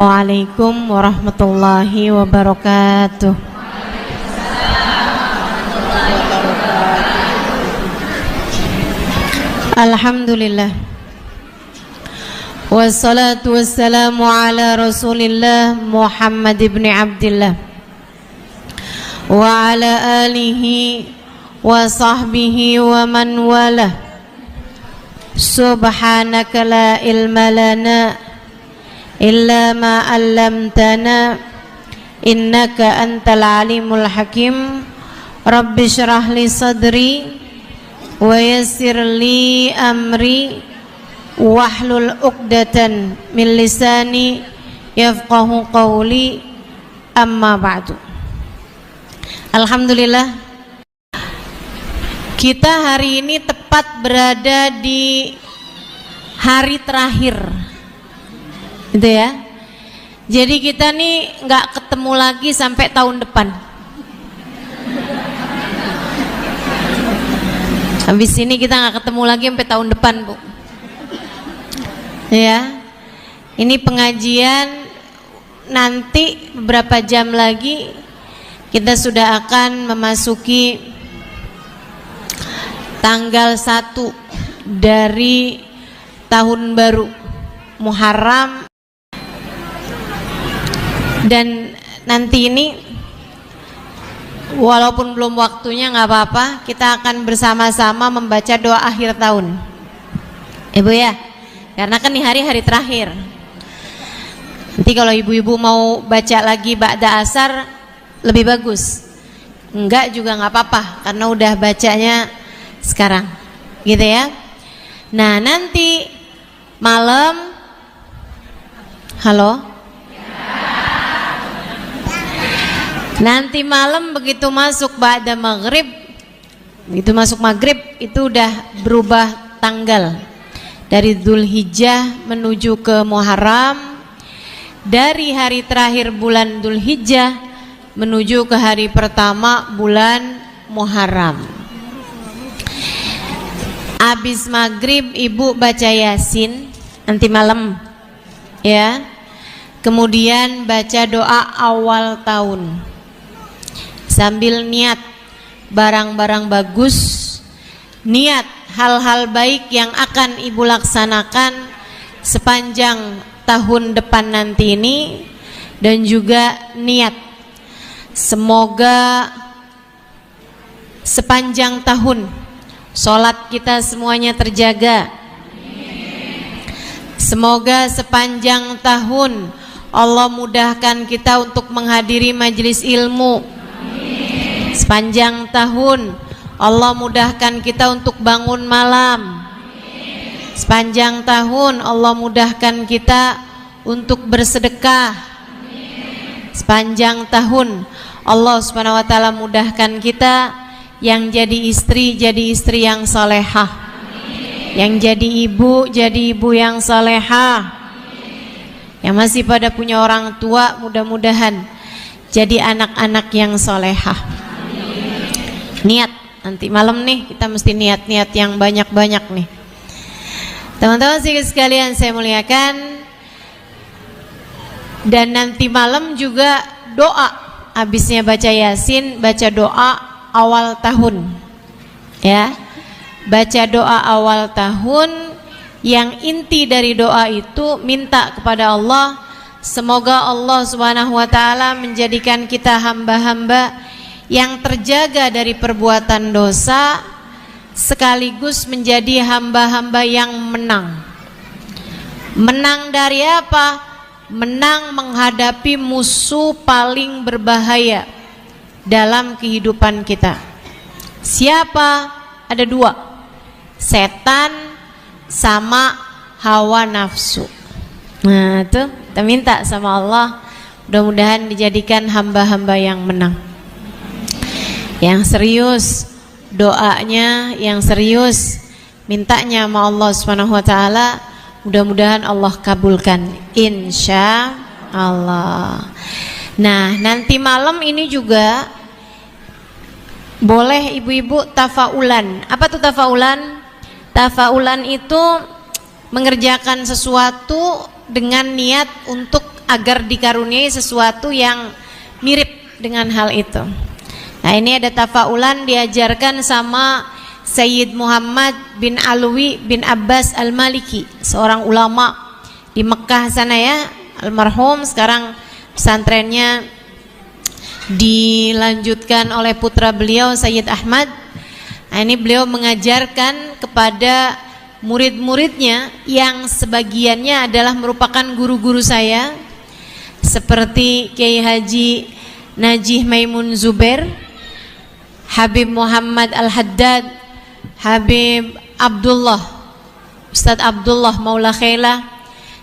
Waalaikumsalam warahmatullahi wabarakatuh. Alhamdulillah. Wassalatu wassalamu ala Rasulillah Muhammad ibn Abdillah wa ala alihi wa sahbihi wa man walah. Subhanaka la ilma lana illa ma 'allamtana innaka antal alimul hakim. Rabbi shrah li sadri wa yassir li amri wahlul 'uqdatan min lisani yafqahu qawli, amma ba'du. Alhamdulillah, kita hari ini tepat berada di hari terakhir, gitu ya. Jadi kita nih nggak ketemu lagi sampai tahun depan. Habis ini kita nggak ketemu lagi sampai tahun depan, Bu. Ya, ini pengajian nanti beberapa jam lagi kita sudah akan memasuki tanggal 1 dari tahun baru Muharram. Dan nanti ini walaupun belum waktunya nggak apa-apa, kita akan bersama-sama membaca doa akhir tahun, Ibu ya, karena kan ini hari terakhir. Nanti kalau ibu-ibu mau baca lagi ba'da asar lebih bagus, enggak juga nggak apa-apa karena udah bacanya sekarang, gitu ya. Nah, nanti malam, halo. Nanti malam begitu masuk ba'da maghrib, begitu masuk maghrib itu udah berubah tanggal dari Dzulhijjah menuju ke Muharram, dari hari terakhir bulan Dzulhijjah menuju ke hari pertama bulan Muharram. Habis maghrib ibu baca Yasin nanti malam ya, kemudian baca doa awal tahun sambil niat barang-barang bagus, niat hal-hal baik yang akan ibu laksanakan sepanjang tahun depan nanti ini, dan juga niat semoga sepanjang tahun sholat kita semuanya terjaga. Semoga sepanjang tahun Allah mudahkan kita untuk menghadiri majelis ilmu. Sepanjang tahun Allah mudahkan kita untuk bangun malam. Sepanjang tahun Allah mudahkan kita untuk bersedekah. Sepanjang tahun Allah Subhanahu wa taala mudahkan kita yang jadi istri yang salehah, yang jadi ibu yang salehah, yang masih pada punya orang tua mudah-mudahan jadi anak-anak yang salehah. Niat nanti malam nih kita mesti niat-niat yang banyak-banyak nih. Teman-teman sekalian saya muliakan, dan nanti malam juga doa, habisnya baca Yasin, baca doa awal tahun ya. Baca doa awal tahun yang inti dari doa itu minta kepada Allah, semoga Allah Subhanahu wa taala menjadikan kita hamba-hamba yang terjaga dari perbuatan dosa, sekaligus menjadi hamba-hamba yang menang. Menang dari apa? Menang menghadapi musuh paling berbahaya dalam kehidupan kita. Siapa? Ada dua, setan sama hawa nafsu. Nah itu kita minta sama Allah, mudah-mudahan dijadikan hamba-hamba yang menang, yang serius doanya, yang serius mintanya sama Allah Subhanahu wa taala. Mudah-mudahan Allah kabulkan, insya Allah. Nah, nanti malam ini juga boleh ibu-ibu tafaulan. Apa tuh tafaulan? Tafaulan itu mengerjakan sesuatu dengan niat untuk agar dikaruniai sesuatu yang mirip dengan hal itu. Nah, ini ada tafaulan diajarkan sama Sayyid Muhammad bin Alwi bin Abbas Al-Maliki, seorang ulama di Mekah sana ya, almarhum. Sekarang pesantrennya dilanjutkan oleh putra beliau Sayyid Ahmad. Nah, ini beliau mengajarkan kepada murid-muridnya yang sebagiannya adalah merupakan guru-guru saya, seperti Kiai Haji Najih Maimun Zubair, Habib Muhammad Al-Haddad, Habib Abdullah, Ustadz Abdullah Maula Khaila,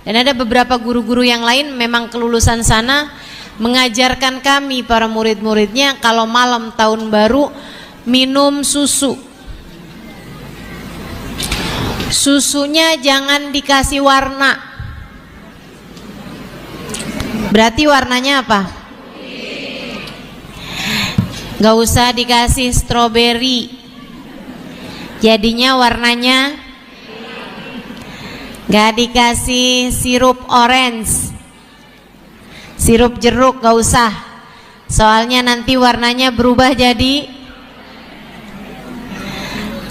dan ada beberapa guru-guru yang lain memang kelulusan sana, mengajarkan kami para murid-muridnya kalau malam tahun baru minum susu. Susunya jangan dikasih warna. Berarti warnanya apa? Gak usah dikasih stroberi, jadinya warnanya. Gak dikasih sirup orange, sirup jeruk gak usah, soalnya nanti warnanya berubah jadi.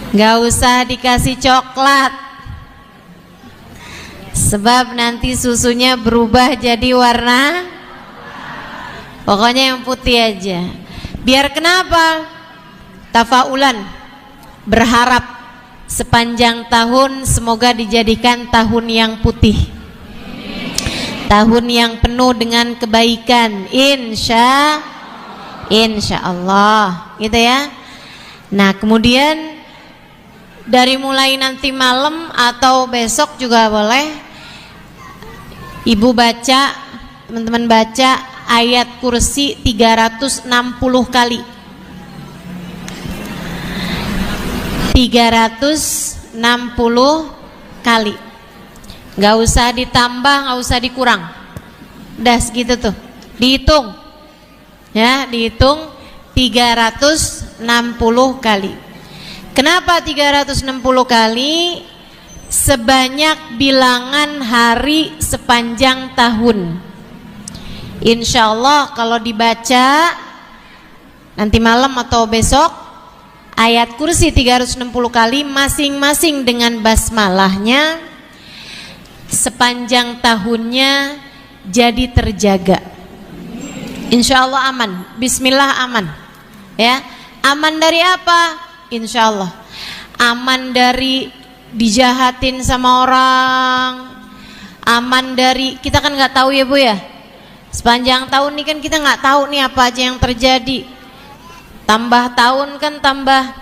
Gak usah dikasih coklat, sebab nanti susunya berubah jadi warna. Pokoknya yang putih aja. Biar kenapa? Tafaulan, berharap sepanjang tahun semoga dijadikan tahun yang putih, tahun yang penuh dengan kebaikan, insya Allah, gitu ya. Nah, kemudian dari mulai nanti malam atau besok juga boleh ibu baca, teman-teman baca ayat kursi 360 kali. 360 kali. Gak usah ditambah, gak usah dikurang. Udah segitu tuh. Dihitung. Ya, dihitung 360 kali. Kenapa 360 kali? Sebanyak bilangan hari sepanjang tahun. Insya Allah kalau dibaca nanti malam atau besok ayat kursi 360 kali masing-masing dengan basmalahnya, sepanjang tahunnya jadi terjaga. Insya Allah aman. Bismillah aman. Ya, aman dari apa? Insya Allah aman dari dijahatin sama orang, aman dari, kita kan nggak tahu ya Bu ya, sepanjang tahun ini kan kita nggak tahu nih apa aja yang terjadi. Tambah tahun kan tambah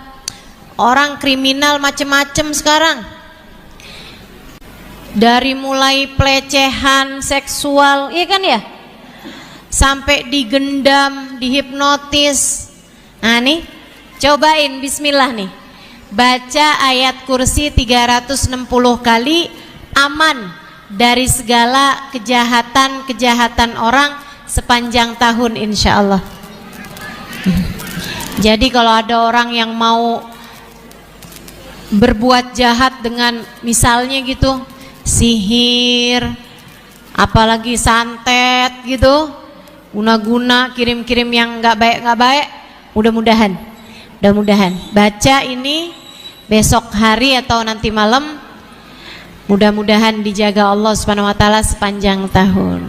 orang kriminal macem-macem sekarang. Dari mulai pelecehan seksual, iya kan ya, sampai digendam, dihipnotis. Nah nih, cobain bismillah nih, baca ayat kursi 360 kali, aman dari segala kejahatan orang sepanjang tahun insya Allah. Jadi kalau ada orang yang mau berbuat jahat dengan misalnya gitu sihir, apalagi santet gitu, guna-guna kirim-kirim yang nggak baik, mudah-mudahan baca ini besok hari atau nanti malam, mudah-mudahan dijaga Allah Subhanahu wa taala sepanjang tahun.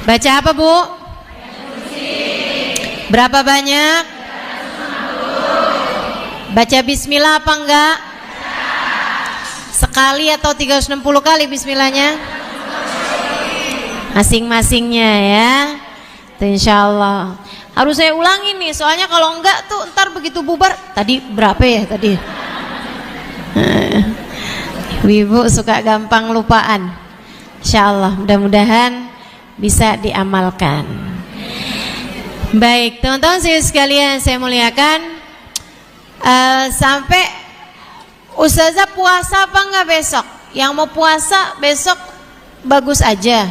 Baca apa Bu? Berapa banyak? Baca bismillah apa enggak? Sekali atau 360 kali bismillahnya? Masing-masingnya ya. Insya Allah harus saya ulangi nih, soalnya kalau enggak tuh ntar begitu bubar, tadi berapa ya tadi? Ibu suka gampang lupaan. Insya Allah mudah-mudahan bisa diamalkan. Baik teman-teman sekalian saya muliakan, sampai Ustazah puasa apa enggak besok? Yang mau puasa besok bagus aja,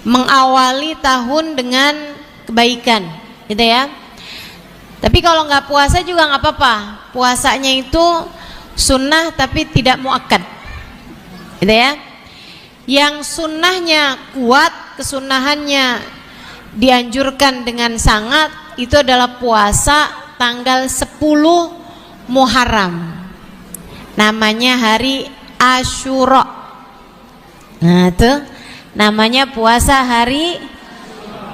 mengawali tahun dengan kebaikan, gitu ya. Tapi kalau nggak puasa juga nggak apa-apa. Puasanya itu sunnah tapi tidak muakkad, gitu ya. Yang sunnahnya kuat kesunahannya dianjurkan dengan sangat itu adalah puasa tanggal 10 Muharram. Namanya hari Asyura. Nah, itu namanya puasa hari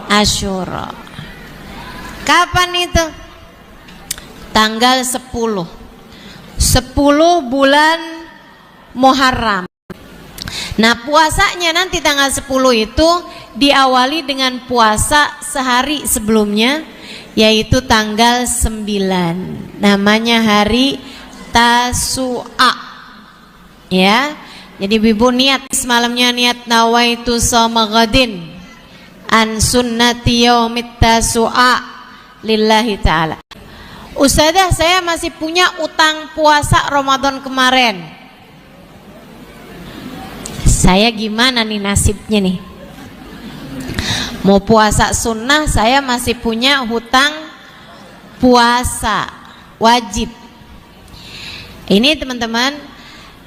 Asyura. Kapan itu? Tanggal 10 bulan Muharram. Nah, puasanya nanti tanggal 10 itu diawali dengan puasa sehari sebelumnya, yaitu tanggal 9. Namanya hari Tasu'a. Ya. Jadi ibu niat semalamnya, niat nawaitu shoma ghadin an sunnati yaumit Tasu'a lillahi ta'ala. Ustazah, saya masih punya utang puasa Ramadan kemarin. Saya gimana nih nasibnya nih? Mau puasa sunnah, saya masih punya hutang puasa wajib. Ini teman-teman,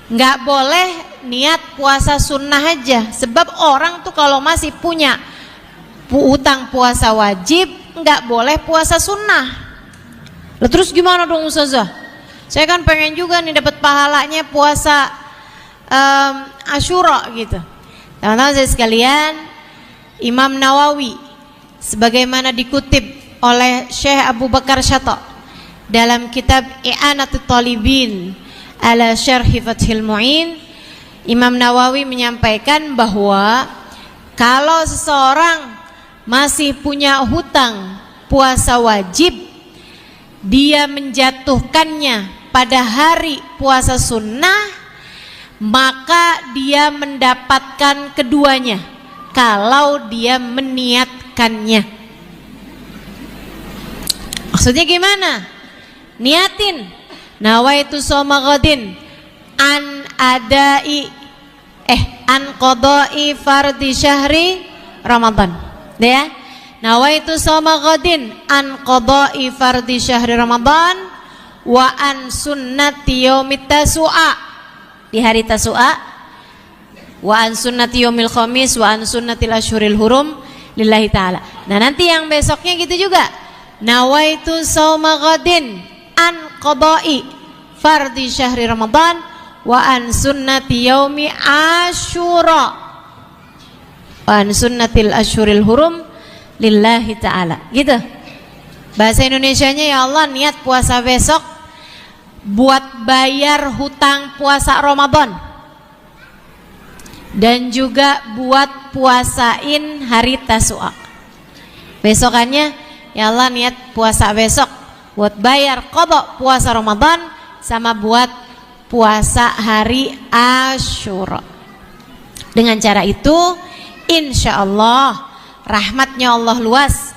nggak boleh niat puasa sunnah aja. Sebab orang tuh kalau masih punya hutang puasa wajib, nggak boleh puasa sunnah. Lalu terus gimana dong Ustazah? Saya kan pengen juga nih dapat pahalanya puasa Asyura gitu. Teman-teman saya sekalian, Imam Nawawi sebagaimana dikutip oleh Syekh Abu Bakar Syatta dalam kitab I'anatut Talibin ala Syarhi Fathil Mu'in, Imam Nawawi menyampaikan bahwa kalau seseorang masih punya hutang puasa wajib, dia menjatuhkannya pada hari puasa sunnah, maka dia mendapatkan keduanya kalau dia meniatkannya. Maksudnya gimana? Niatin nawaitu shoma ghadin an qada'i fardhi syahri Ramadan. Ya. Nawaitu shoma ghadin an qada'i fardhi syahri Ramadan wa an sunnati yaumit Tasu'a, di hari Tasu'a, wa an sunnati yaumil khamis wa an sunnatil asyhuril hurum lillahi ta'ala. Nah, nanti yang besoknya gitu juga. Nawaitu shauma ghadin an qada'i fardhi syahri Ramadan wa an sunnati yaumi Asyura wa an sunnatil asyhuril hurum lillahi ta'ala. Gitu. Bahasa Indonesianya, ya Allah, niat puasa besok buat bayar hutang puasa Ramadan dan juga buat puasain hari Tasu'a. Besokannya, ya Allah, niat puasa besok buat bayar qada puasa Ramadan sama buat puasa hari Asyura. Dengan cara itu, insya Allah rahmatnya Allah luas,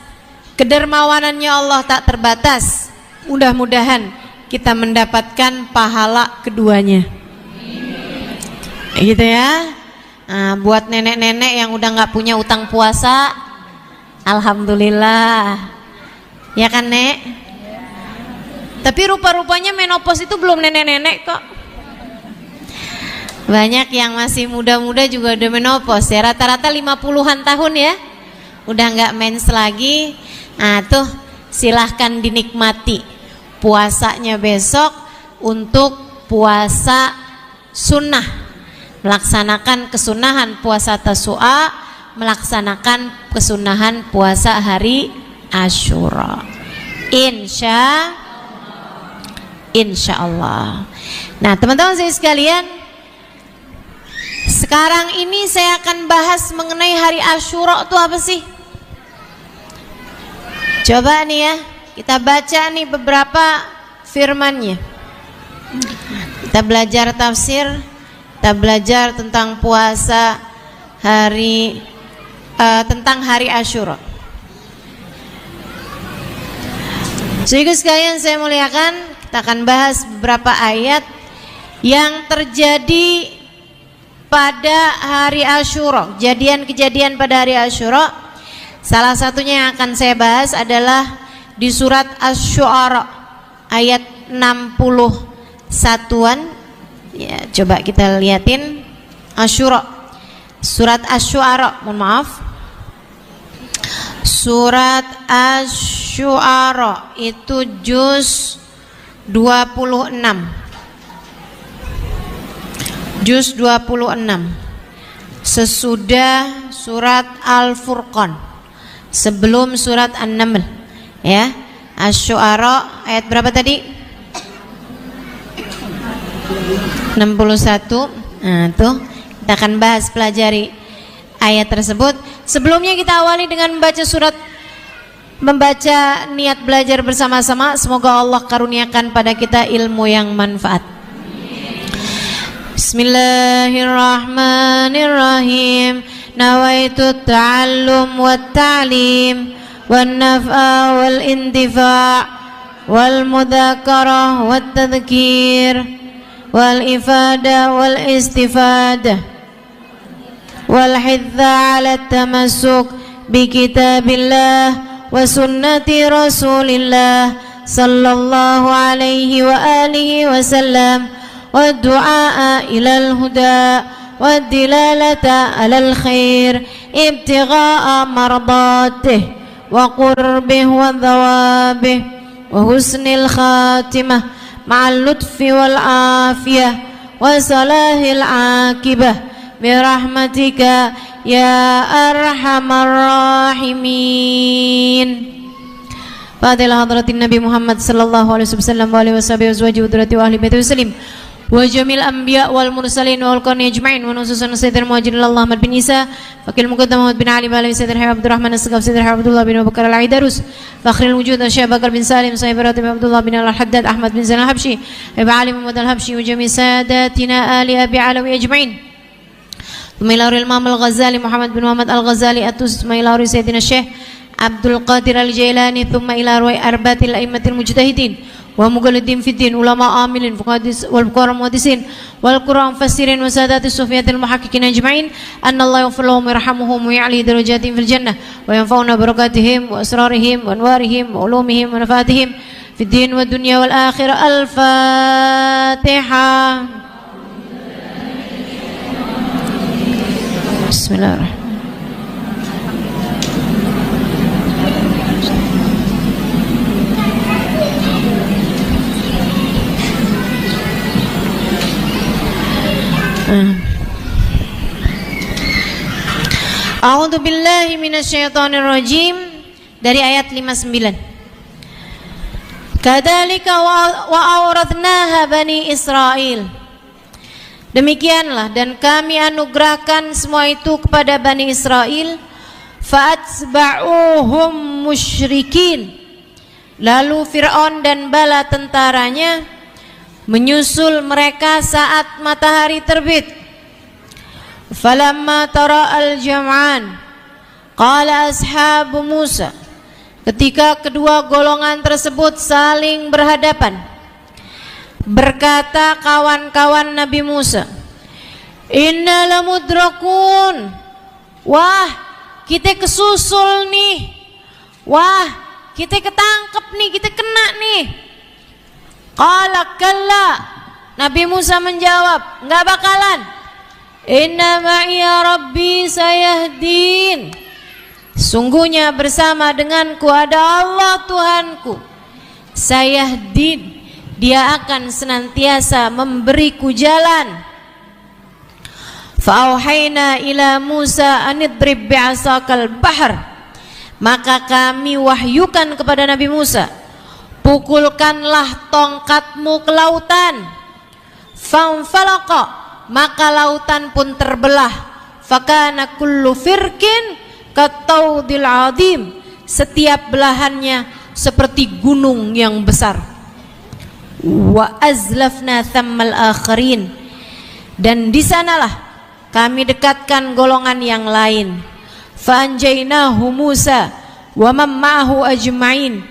kedermawanannya Allah tak terbatas. Mudah-mudahan kita mendapatkan pahala keduanya. Gitu ya. Nah, buat nenek-nenek yang udah nggak punya utang puasa, alhamdulillah. Ya kan, Nek? Tapi rupa-rupanya menopause itu belum nenek-nenek kok. Banyak yang masih muda-muda juga udah menopause ya, rata-rata 50-an tahun ya. Udah nggak mens lagi. Nah, tuh silahkan dinikmati puasanya besok untuk puasa sunnah, melaksanakan kesunahan puasa Tasu'a, melaksanakan kesunahan puasa hari Asyura. Insya Allah. Nah, teman-teman saya sekalian, sekarang ini saya akan bahas mengenai hari Asyura itu apa sih? Coba nih ya, kita baca nih beberapa firmannya. Kita belajar tafsir, kita belajar tentang puasa hari tentang hari Asyura. Sehingga sekalian saya muliakan, kita akan bahas beberapa ayat yang terjadi pada hari Asyura, kejadian-kejadian pada hari Asyura. Salah satunya yang akan saya bahas adalah di surat Asy-Syu'ara ayat 61-an. Ya, coba kita liatin Asyura. Surat Asy-Syu'ara, mohon maaf. Surat Asy-Syu'ara itu juz 26. Juz 26. Sesudah surat Al-Furqan, sebelum surat An-Naml, ya. Asy-Syu'ara ayat berapa tadi? 61. Nah, tuh kita akan bahas, pelajari ayat tersebut. Sebelumnya kita awali dengan membaca niat belajar bersama-sama. Semoga Allah karuniakan pada kita ilmu yang manfaat. Bismillahirrahmanirrahim. Nawaitu ta'allum wa ta'lim wan naf'a wal intifa' wal mudzakarah wat tadhkir wal ifada wal istifadah wal hidza 'ala tamassuk bi kitabillah wa sunnati rasulillah sallallahu alaihi wa alihi wa sallam wa du'a ilal huda wa dilalata 'alal khair ibtigha'a mardatih wa qurbih wa dhawabih wa husnil khatimah ma'al lutfi wal afiyah wa salahil akibah birahmatika ya arhamar rahimin. Fadilah hadratin Nabi Muhammad sallallahu alaihi wasallam wa alihi washabihi wa ahli baiti wasallim wa jamil anbiya wal mursalin wal qurni ajma'in wa nususan sayyidil muhajirin Allah Ahmad bin Isa fakil muqaddam Muhammad bin Ali bin Sayyid Habib Abdurrahman as-Sagaf Sayyid Abdullah bin Abu Bakar al-Aidarus fakhrul wujud Syekh Bakar bin Salim Sayyid Ratib Abdullah bin Al-Haddad Ahmad bin Zain al-Habsyi Abu Ali Muhammad al-Habsyi wa jami' sadatina ali abi alawi ajma'in. Thumma Imam al-Ghazali Muhammad bin Muhammad al-Ghazali atus mailari Sayyidina Syekh Abdul Qadir al-Jailani thumma ila ruwai arbatil a'immatil mujtahidin wa muqallidin fiddin ulama amilin fuqadis wal fuqara muhaddisin wal qur'an mufassirin wa sadatis sufiyatil muhaqqiqin ajma'in anna Allah yaghfir lahum wa yarhamuhum wa ya'li darajatihim fil jannah wa yanfa'una barakatihim wa asrarihim wa anwarihim wa ulumihim wa nafatihim fid din wa dunya wal akhirah. Al-Fatihah. Bismillahirrahmanirrahim. A'udzu billahi minasyaitonir rajim, dari ayat 59. Kadzalika wa awradnaha bani Israil. Demikianlah dan kami anugerahkan semua itu kepada Bani Israel. Fa'atsba'uhum musyrikin. Lalu Fir'aun dan bala tentaranya menyusul mereka saat matahari terbit. Falamma tara al-jam'an qala ashabu Musa. Ketika kedua golongan tersebut saling berhadapan, berkata kawan-kawan Nabi Musa, inna lamudrakun. Wah, kita kesusul nih. Wah, kita ketangkep nih, kita kena nih. Qala kalla. Nabi Musa menjawab, enggak bakalan. Inna ma'iya rabbi sayahdin. Sungguhnya bersama denganku ada Allah Tuhanku. Sayahdin, Dia akan senantiasa memberiku jalan. Fa'auhayna ila Musa anidrib bi'asakal bahr. Maka kami wahyukan kepada Nabi Musa, pukulkanlah tongkatmu ke lautan. Fanfalaqa, maka lautan pun terbelah. Fakana kullu firkin kataudil adim. Setiap belahannya seperti gunung yang besar. Wa azlafna thammal akharin. Dan di sanalah kami dekatkan golongan yang lain. Fa anjaynahu Musa wa man ma'ahu ajma'in.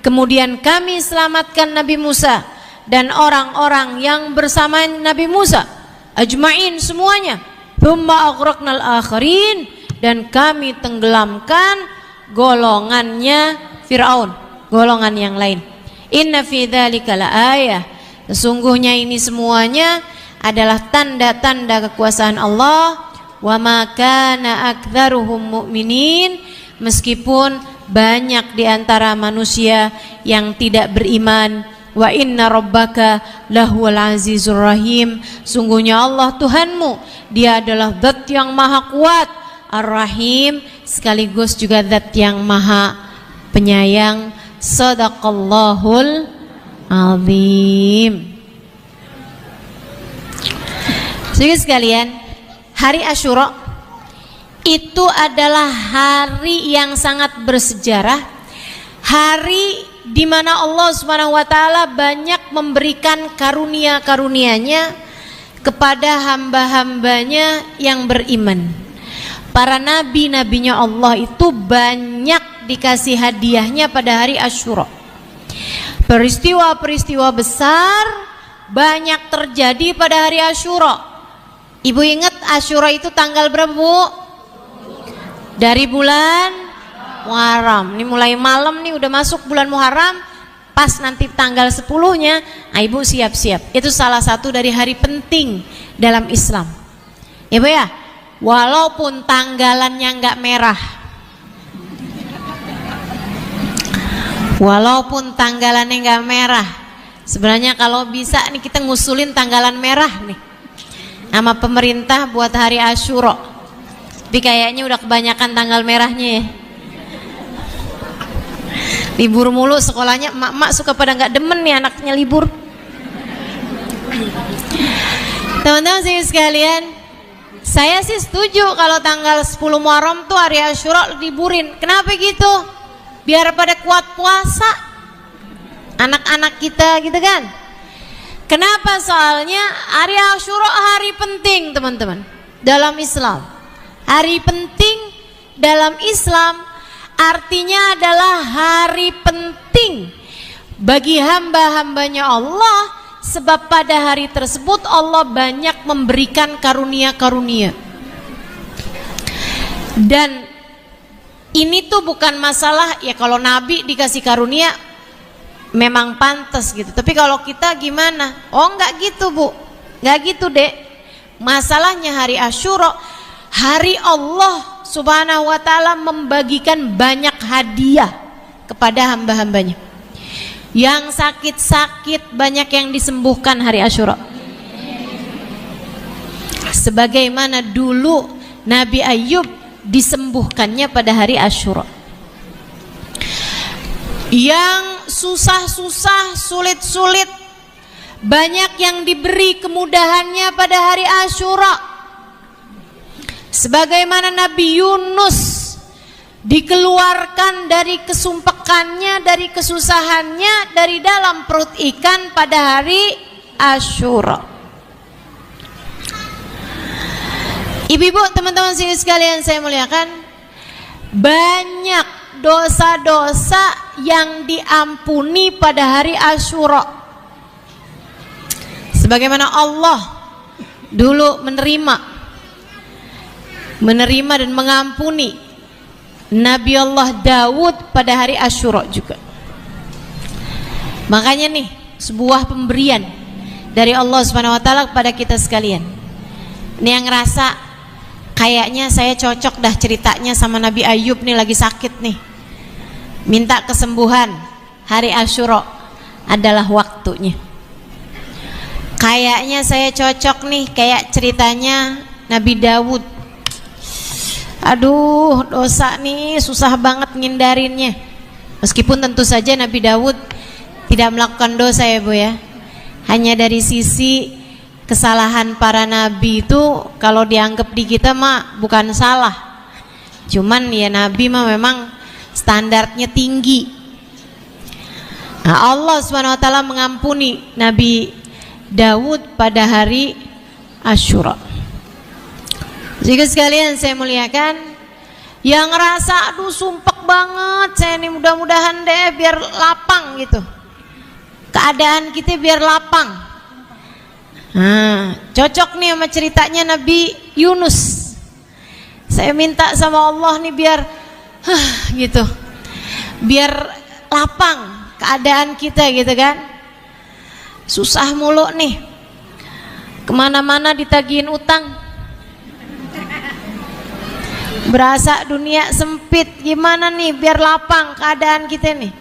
Kemudian kami selamatkan Nabi Musa dan orang-orang yang bersama Nabi Musa ajma'in semuanya. Thumma aghraqnal akharin. Dan kami tenggelamkan golongannya Fir'aun, golongan yang lain. Inna fi dzalika laayah. Sesungguhnya ini semuanya adalah tanda-tanda kekuasaan Allah. Wa ma kana aktsaruhum mu'minin. meskipun banyak di antara manusia yang tidak beriman. Wa inna rabbaka lahuwal azizur rahim. Sungguhnya Allah Tuhanmu, Dia adalah zat yang maha kuat, Ar-Rahim, sekaligus juga zat yang maha penyayang. Sadaqallahul azim. Saudara sekalian, hari Asyura itu adalah hari yang sangat bersejarah, hari di mana Allah Subhanahu wa taala banyak memberikan karunia-karunia-Nya kepada hamba-hambanya yang beriman. Para nabi-nabinya Allah itu banyak dikasih hadiahnya pada hari Asyura. Peristiwa-peristiwa besar banyak terjadi pada hari Asyura. Ibu ingat Asyura itu tanggal berapa, Bu? Dari bulan Muharram. Ini mulai malam nih udah masuk bulan Muharram. Pas nanti tanggal 10-nya, Ibu siap-siap. Itu salah satu dari hari penting dalam Islam. Ya, Bu ya? Walaupun tanggalannya nggak merah. Walaupun tanggalannya nggak merah. Sebenarnya kalau bisa nih kita ngusulin tanggalan merah nih sama pemerintah buat hari Asyura. Tapi kayaknya udah kebanyakan tanggal merahnya ya. Libur mulu sekolahnya, emak-emak suka pada nggak demen nih anaknya libur. Teman-teman sekalian, saya sih setuju kalau tanggal 10 Muharram tuh hari Asyura liburin. Kenapa gitu? Biar pada kuat puasa anak-anak kita gitu kan. Kenapa? Soalnya hari Asyura hari penting teman-teman dalam Islam. Hari penting dalam Islam artinya adalah hari penting bagi hamba-hambanya Allah, sebab pada hari tersebut Allah banyak memberikan karunia-karunia. Dan ini tuh bukan masalah ya kalau Nabi dikasih karunia memang pantas gitu. Tapi kalau kita gimana? Oh enggak gitu, Bu. Enggak gitu, Dek. Masalahnya hari Asyura, hari Allah Subhanahu wa taala membagikan banyak hadiah kepada hamba-hambanya. Yang sakit-sakit banyak yang disembuhkan hari Asyura. Sebagaimana dulu Nabi Ayub disembuhkannya pada hari Asyura. Yang susah-susah, sulit-sulit, banyak yang diberi kemudahannya pada hari Asyura. Sebagaimana Nabi Yunus dikeluarkan dari kesumpekannya, dari kesusahannya, dari dalam perut ikan pada hari Asyura. Ibu-ibu, teman-teman sekalian saya muliakan, banyak dosa-dosa yang diampuni pada hari Asyura. Sebagaimana Allah dulu menerima dan mengampuni Nabi Allah Daud pada hari Asyura juga. Makanya nih sebuah pemberian dari Allah Subhanahu wa taala kepada kita sekalian. Ini yang ngerasa kayaknya saya cocok dah ceritanya sama Nabi Ayub nih, lagi sakit nih, minta kesembuhan, hari Asyura adalah waktunya. Kayaknya saya cocok nih kayak ceritanya Nabi Daud. Aduh, dosa nih susah banget ngindarinnya. Meskipun tentu saja Nabi Daud tidak melakukan dosa ya, Bu ya. Hanya dari sisi kesalahan para nabi itu kalau dianggap di kita mah bukan salah. Cuman ya nabi mah memang standarnya tinggi. Nah, Allah Subhanahu wa taala mengampuni Nabi Daud pada hari Asyura. Jika sekalian saya muliakan, yang ngerasa aduh sumpek banget saya ini, mudah-mudahan deh biar lapang gitu, keadaan kita biar lapang. Nah, cocok nih sama ceritanya Nabi Yunus. Saya minta sama Allah nih biar gitu, biar lapang keadaan kita gitu kan. Susah mulu nih, kemana-mana ditagihin utang. Berasa dunia sempit, gimana nih biar lapang keadaan kita nih?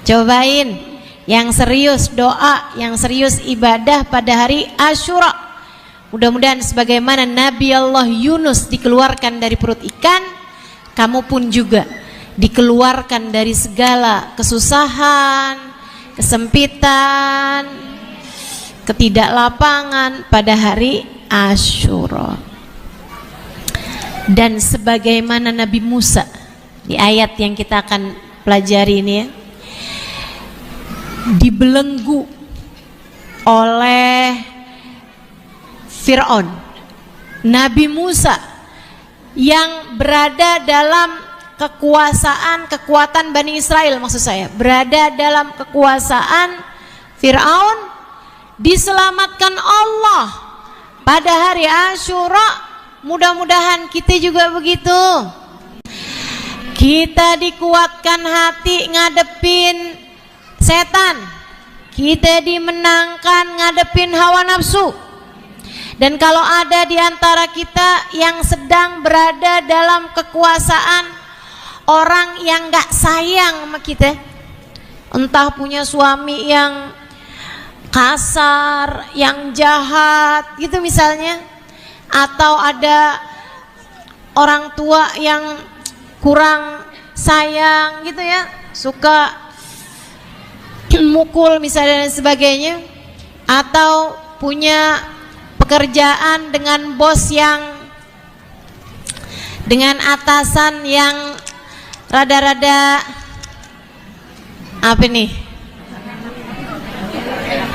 Cobain yang serius doa, yang serius ibadah pada hari Asyura. Mudah-mudahan sebagaimana Nabi Allah Yunus dikeluarkan dari perut ikan, kamu pun juga dikeluarkan dari segala kesusahan, kesempitan, ketidaklapangan pada hari Asyura. Dan sebagaimana Nabi Musa di ayat yang kita akan pelajari ini ya, dibelenggu oleh Fir'aun. Nabi Musa yang berada dalam kekuatan Bani Israel, maksud saya berada dalam kekuasaan Fir'aun, diselamatkan Allah pada hari Asyura. Mudah-mudahan kita juga begitu. Kita dikuatkan hati ngadepin setan, kita dimenangkan ngadepin hawa nafsu. Dan kalau ada di antara kita yang sedang berada dalam kekuasaan orang yang gak sayang sama kita, entah punya suami yang kasar, yang jahat gitu misalnya, atau ada orang tua yang kurang sayang gitu ya, suka mukul misalnya dan sebagainya, atau punya pekerjaan dengan bos yang, dengan atasan yang rada-rada apa nih,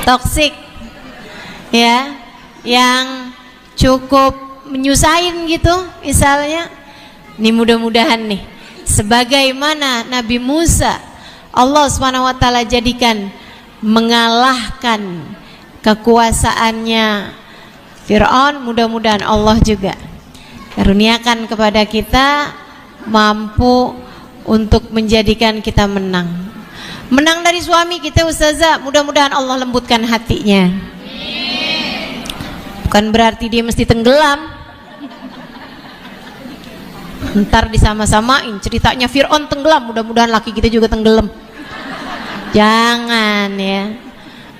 toksik ya, yang cukup menyusahin gitu misalnya. Nih mudah-mudahan nih sebagaimana Nabi Musa Allah SWT jadikan mengalahkan kekuasaannya Fir'aun, mudah-mudahan Allah juga karuniakan kepada kita mampu untuk menjadikan kita menang dari suami kita Ustazah. Mudah-mudahan Allah lembutkan hatinya. Bukan berarti dia mesti tenggelam. Ntar disama-samain ceritanya Fir'aun tenggelam, mudah-mudahan laki kita juga tenggelam. Jangan ya.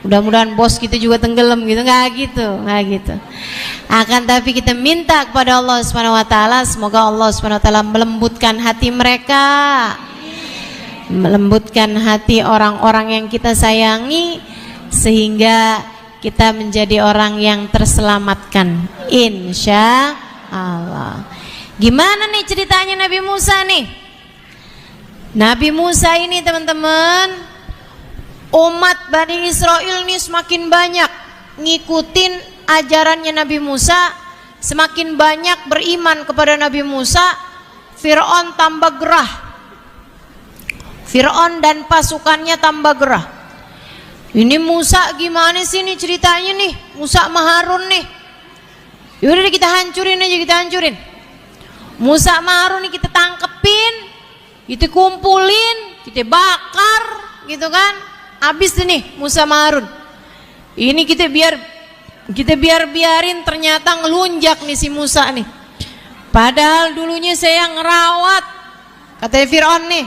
Mudah-mudahan bos kita juga tenggelam gitu, nggak gitu. Akan tapi kita minta kepada Allah Subhanahu wa taala, semoga Allah Subhanahu wa taala melembutkan hati mereka. Melembutkan hati orang-orang yang kita sayangi sehingga kita menjadi orang yang terselamatkan, insya Allah. Gimana nih ceritanya Nabi Musa nih? Nabi Musa ini teman-teman, umat Bani Israel ini semakin banyak ngikutin ajarannya Nabi Musa, semakin banyak beriman kepada Nabi Musa. Fir'aun tambah gerah, Fir'aun dan pasukannya tambah gerah. Ini Musa gimana sih nih ceritanya nih, Musa sama Harun nih. Yaudah kita hancurin aja, kita hancurin. Musa sama Harun nih kita tangkepin, kita kumpulin, kita bakar gitu kan. Habis nih Musa sama Harun. Ini kita biarin ternyata ngelunjak nih si Musa nih. Padahal dulunya saya ngerawat, katanya Fir'aun nih.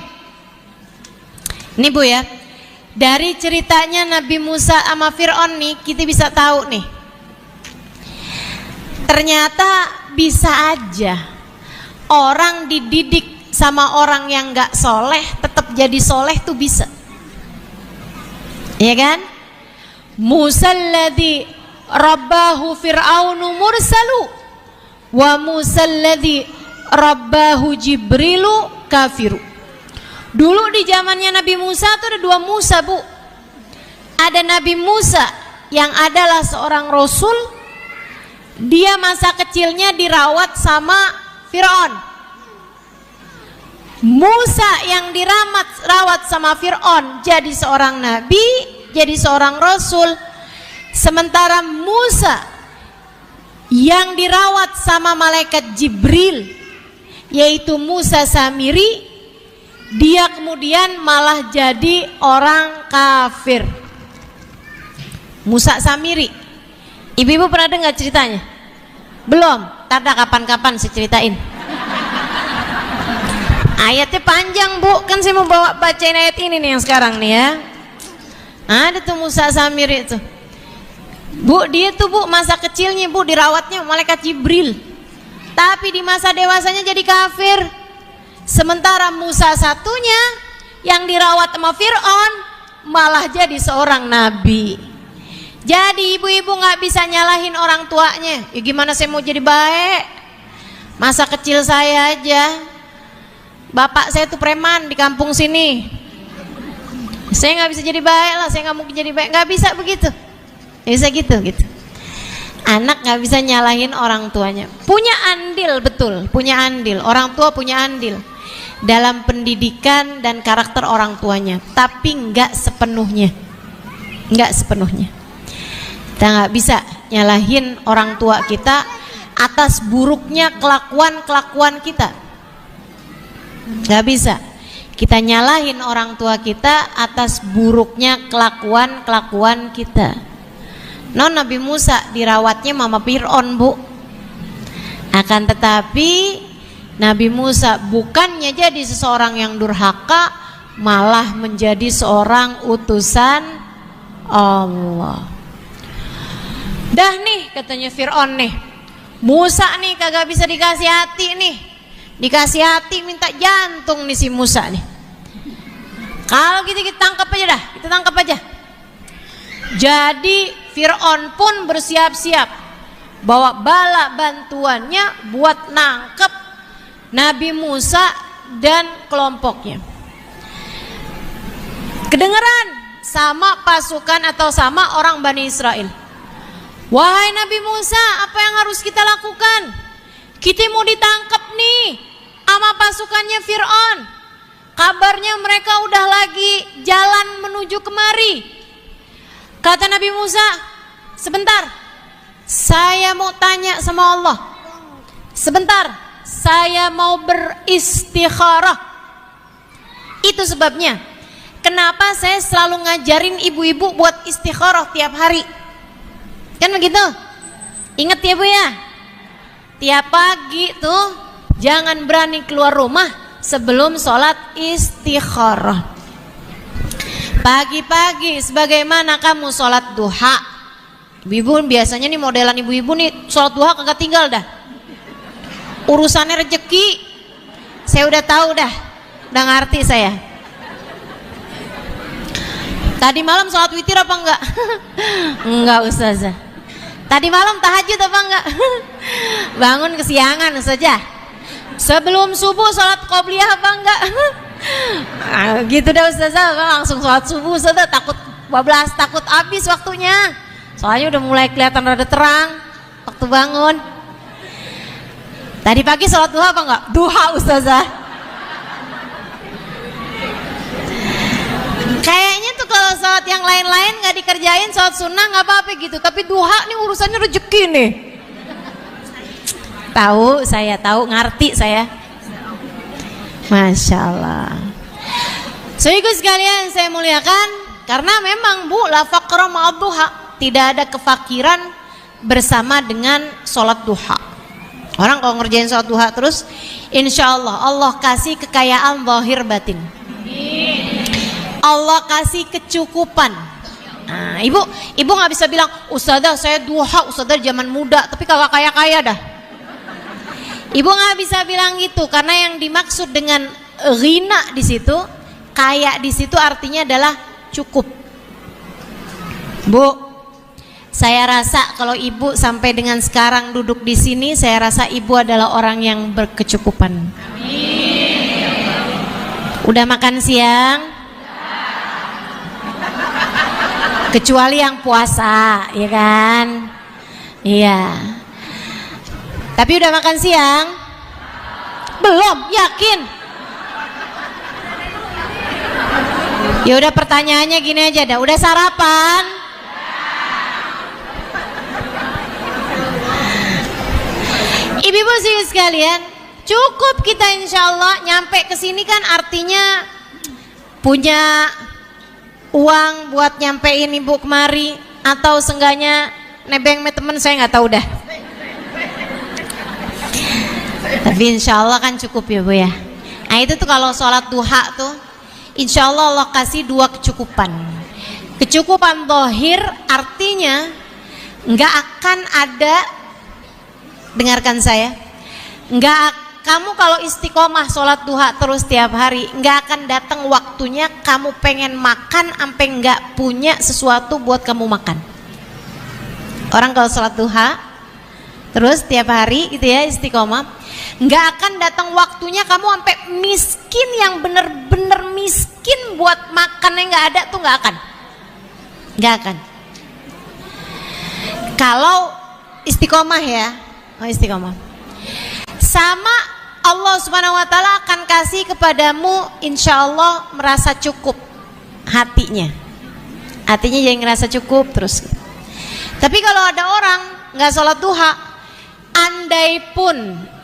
Ini Bu ya, dari ceritanya Nabi Musa sama Fir'aun nih kita bisa tahu nih, ternyata bisa aja orang dididik sama orang yang gak soleh tetap jadi soleh tuh bisa, ya kan? Musa alladhi rabbahu fir'aunu mursalu wa Musa alladhi rabbahu jibrilu kafiru. Dulu di zamannya Nabi Musa tuh ada dua Musa Bu. Ada Nabi Musa yang adalah seorang Rasul, dia masa kecilnya dirawat sama Fir'aun. Musa yang dirawat sama Fir'aun jadi seorang Nabi, jadi seorang Rasul. Sementara Musa yang dirawat sama malaikat Jibril, yaitu Musa Samiri, dia kemudian malah jadi orang kafir. Musa Samiri, ibu-ibu pernah dengar ceritanya? Belum? Tanda kapan-kapan saya ceritain. Ayatnya panjang Bu, kan saya mau bacain ayat ini nih yang sekarang nih ya. Ada tuh Musa Samiri itu Bu, dia tuh Bu masa kecilnya Bu dirawatnya malaikat Jibril, tapi di masa dewasanya jadi kafir. Sementara Musa satunya yang dirawat sama Fir'aun malah jadi seorang nabi. Jadi ibu-ibu gak bisa nyalahin orang tuanya. Ya gimana saya mau jadi baik? Masa kecil saya aja bapak saya tuh preman di kampung sini, saya nggak bisa jadi baik lah, saya nggak mungkin jadi baik, nggak bisa begitu, nggak bisa gitu. Anak nggak bisa nyalahin orang tuanya, punya andil, betul, punya andil, orang tua punya andil dalam pendidikan dan karakter orang tuanya, tapi nggak sepenuhnya. Kita nggak bisa nyalahin orang tua kita atas buruknya kelakuan kita, nggak bisa kita nyalahin orang tua kita atas buruknya kelakuan kita. Nabi Musa dirawatnya mama Fir'aun Bu, akan tetapi Nabi Musa bukannya jadi seseorang yang durhaka, malah menjadi seorang utusan Allah. Dah nih katanya Fir'aun nih, Musa nih kagak bisa dikasih hati nih, dikasih hati minta jantung nih si Musa nih. Kalau gitu kita tangkap aja dah, kita tangkap aja. Jadi Fir'aun pun bersiap-siap bawa bala bantuannya buat nangkep Nabi Musa dan kelompoknya. Kedengeran sama pasukan atau sama orang Bani Israel, wahai Nabi Musa, apa yang harus kita lakukan? Kita mau ditangkap nih sama pasukannya Fir'aun. Kabarnya mereka udah lagi jalan menuju kemari. Kata Nabi Musa, sebentar, saya mau tanya sama Allah. Sebentar, saya mau beristikharah. Itu sebabnya kenapa saya selalu ngajarin ibu-ibu buat istikharah tiap hari. Kan begitu? Ingat ya Bu ya, tiap pagi tuh jangan berani keluar rumah sebelum sholat istikharah. Pagi-pagi sebagaimana kamu sholat duha. Ibu-ibu biasanya nih modelan ibu-ibu nih sholat duha kagak tinggal dah. Urusannya rezeki saya udah tahu dah, udah ngerti saya. Tadi malam sholat witir apa enggak? Enggak Ustazah. Tadi malam tahajud apa enggak? Bangun kesiangan Ustazah. Sebelum subuh sholat qobliyah apa enggak? Gitu dah Ustazah, langsung sholat subuh Ustazah, takut bablas, takut habis waktunya. Soalnya udah mulai kelihatan rada terang waktu bangun. Tadi pagi sholat duha apa enggak? Duha Ustazah. Kayaknya tuh kalau sholat yang lain-lain nggak dikerjain, sholat sunnah nggak apa-apa gitu, tapi duha nih urusannya rezeki nih. Tahu, saya tahu, ngerti saya. Masya Allah. Saudaraku sekalian saya muliakan, karena memang Bu, la faqra ma'ad duha, tidak ada kefakiran bersama dengan sholat duha. Orang kalau ngerjain sholat duha terus, insya Allah kasih kekayaan zahir batin. Allah kasih kecukupan. Nah, ibu nggak bisa bilang, Ustazah saya duha, Ustazah zaman muda tapi kagak kaya-kaya dah. Ibu nggak bisa bilang gitu, karena yang dimaksud dengan ghina di situ, kaya di situ artinya adalah cukup. Bu, saya rasa kalau ibu sampai dengan sekarang duduk di sini, saya rasa ibu adalah orang yang berkecukupan. Amin. Udah makan siang? Kecuali yang puasa, ya kan? Iya. Tapi udah makan siang? Belum, yakin? Ya udah, pertanyaannya gini aja dah, udah sarapan? Ibu-ibu sekalian, cukup kita insya Allah nyampe ke sini kan artinya punya uang buat nyampein ibu kemari, atau seenggaknya nebeng me temen, saya nggak tahu dah. Tapi insya Allah kan cukup ya Bu ya. Nah itu tuh kalau sholat duha tuh insya Allah Allah kasih 2 kecukupan. Kecukupan zahir artinya nggak akan ada, dengarkan saya, kamu kalau istiqomah sholat duha terus tiap hari, nggak akan datang waktunya kamu pengen makan sampai nggak punya sesuatu buat kamu makan. Orang kalau sholat duha terus tiap hari gitu ya istiqomah, nggak akan datang waktunya kamu sampai miskin yang bener-bener miskin buat makannya nggak ada tuh, nggak akan. Kalau istiqomah ya, istiqomah. Sama Allah Subhanahu wa taala akan kasih kepadamu insya Allah merasa cukup hatinya jadi ngerasa cukup terus. Tapi kalau ada orang nggak sholat duha, andai pun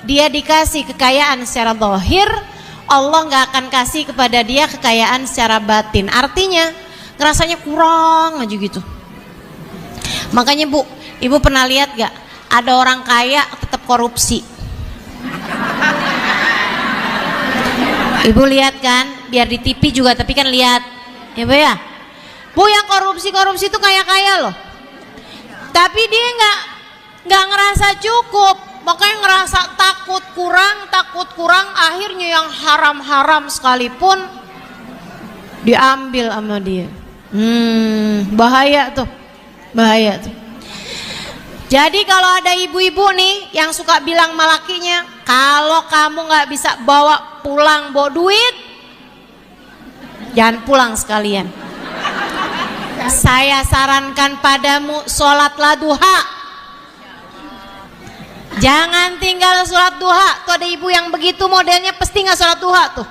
dia dikasih kekayaan secara zahir, Allah nggak akan kasih kepada dia kekayaan secara batin. Artinya ngerasanya kurang aja gitu. Makanya Bu, Ibu pernah lihat gak ada orang kaya tetap korupsi? Ibu lihat kan, biar di TV juga tapi kan lihat ya Bu ya. Bu yang korupsi itu kaya-kaya loh, tapi dia nggak ngerasa cukup, makanya ngerasa takut kurang, akhirnya yang haram-haram sekalipun diambil sama dia. Bahaya tuh. Jadi kalau ada ibu-ibu nih yang suka bilang sama lakinya, kalau kamu nggak bisa bawa duit, jangan pulang sekalian. Saya sarankan padamu sholatlah duha. Jangan tinggal sholat duha. Tuh ada ibu yang begitu modelnya pasti nggak sholat duha tuh.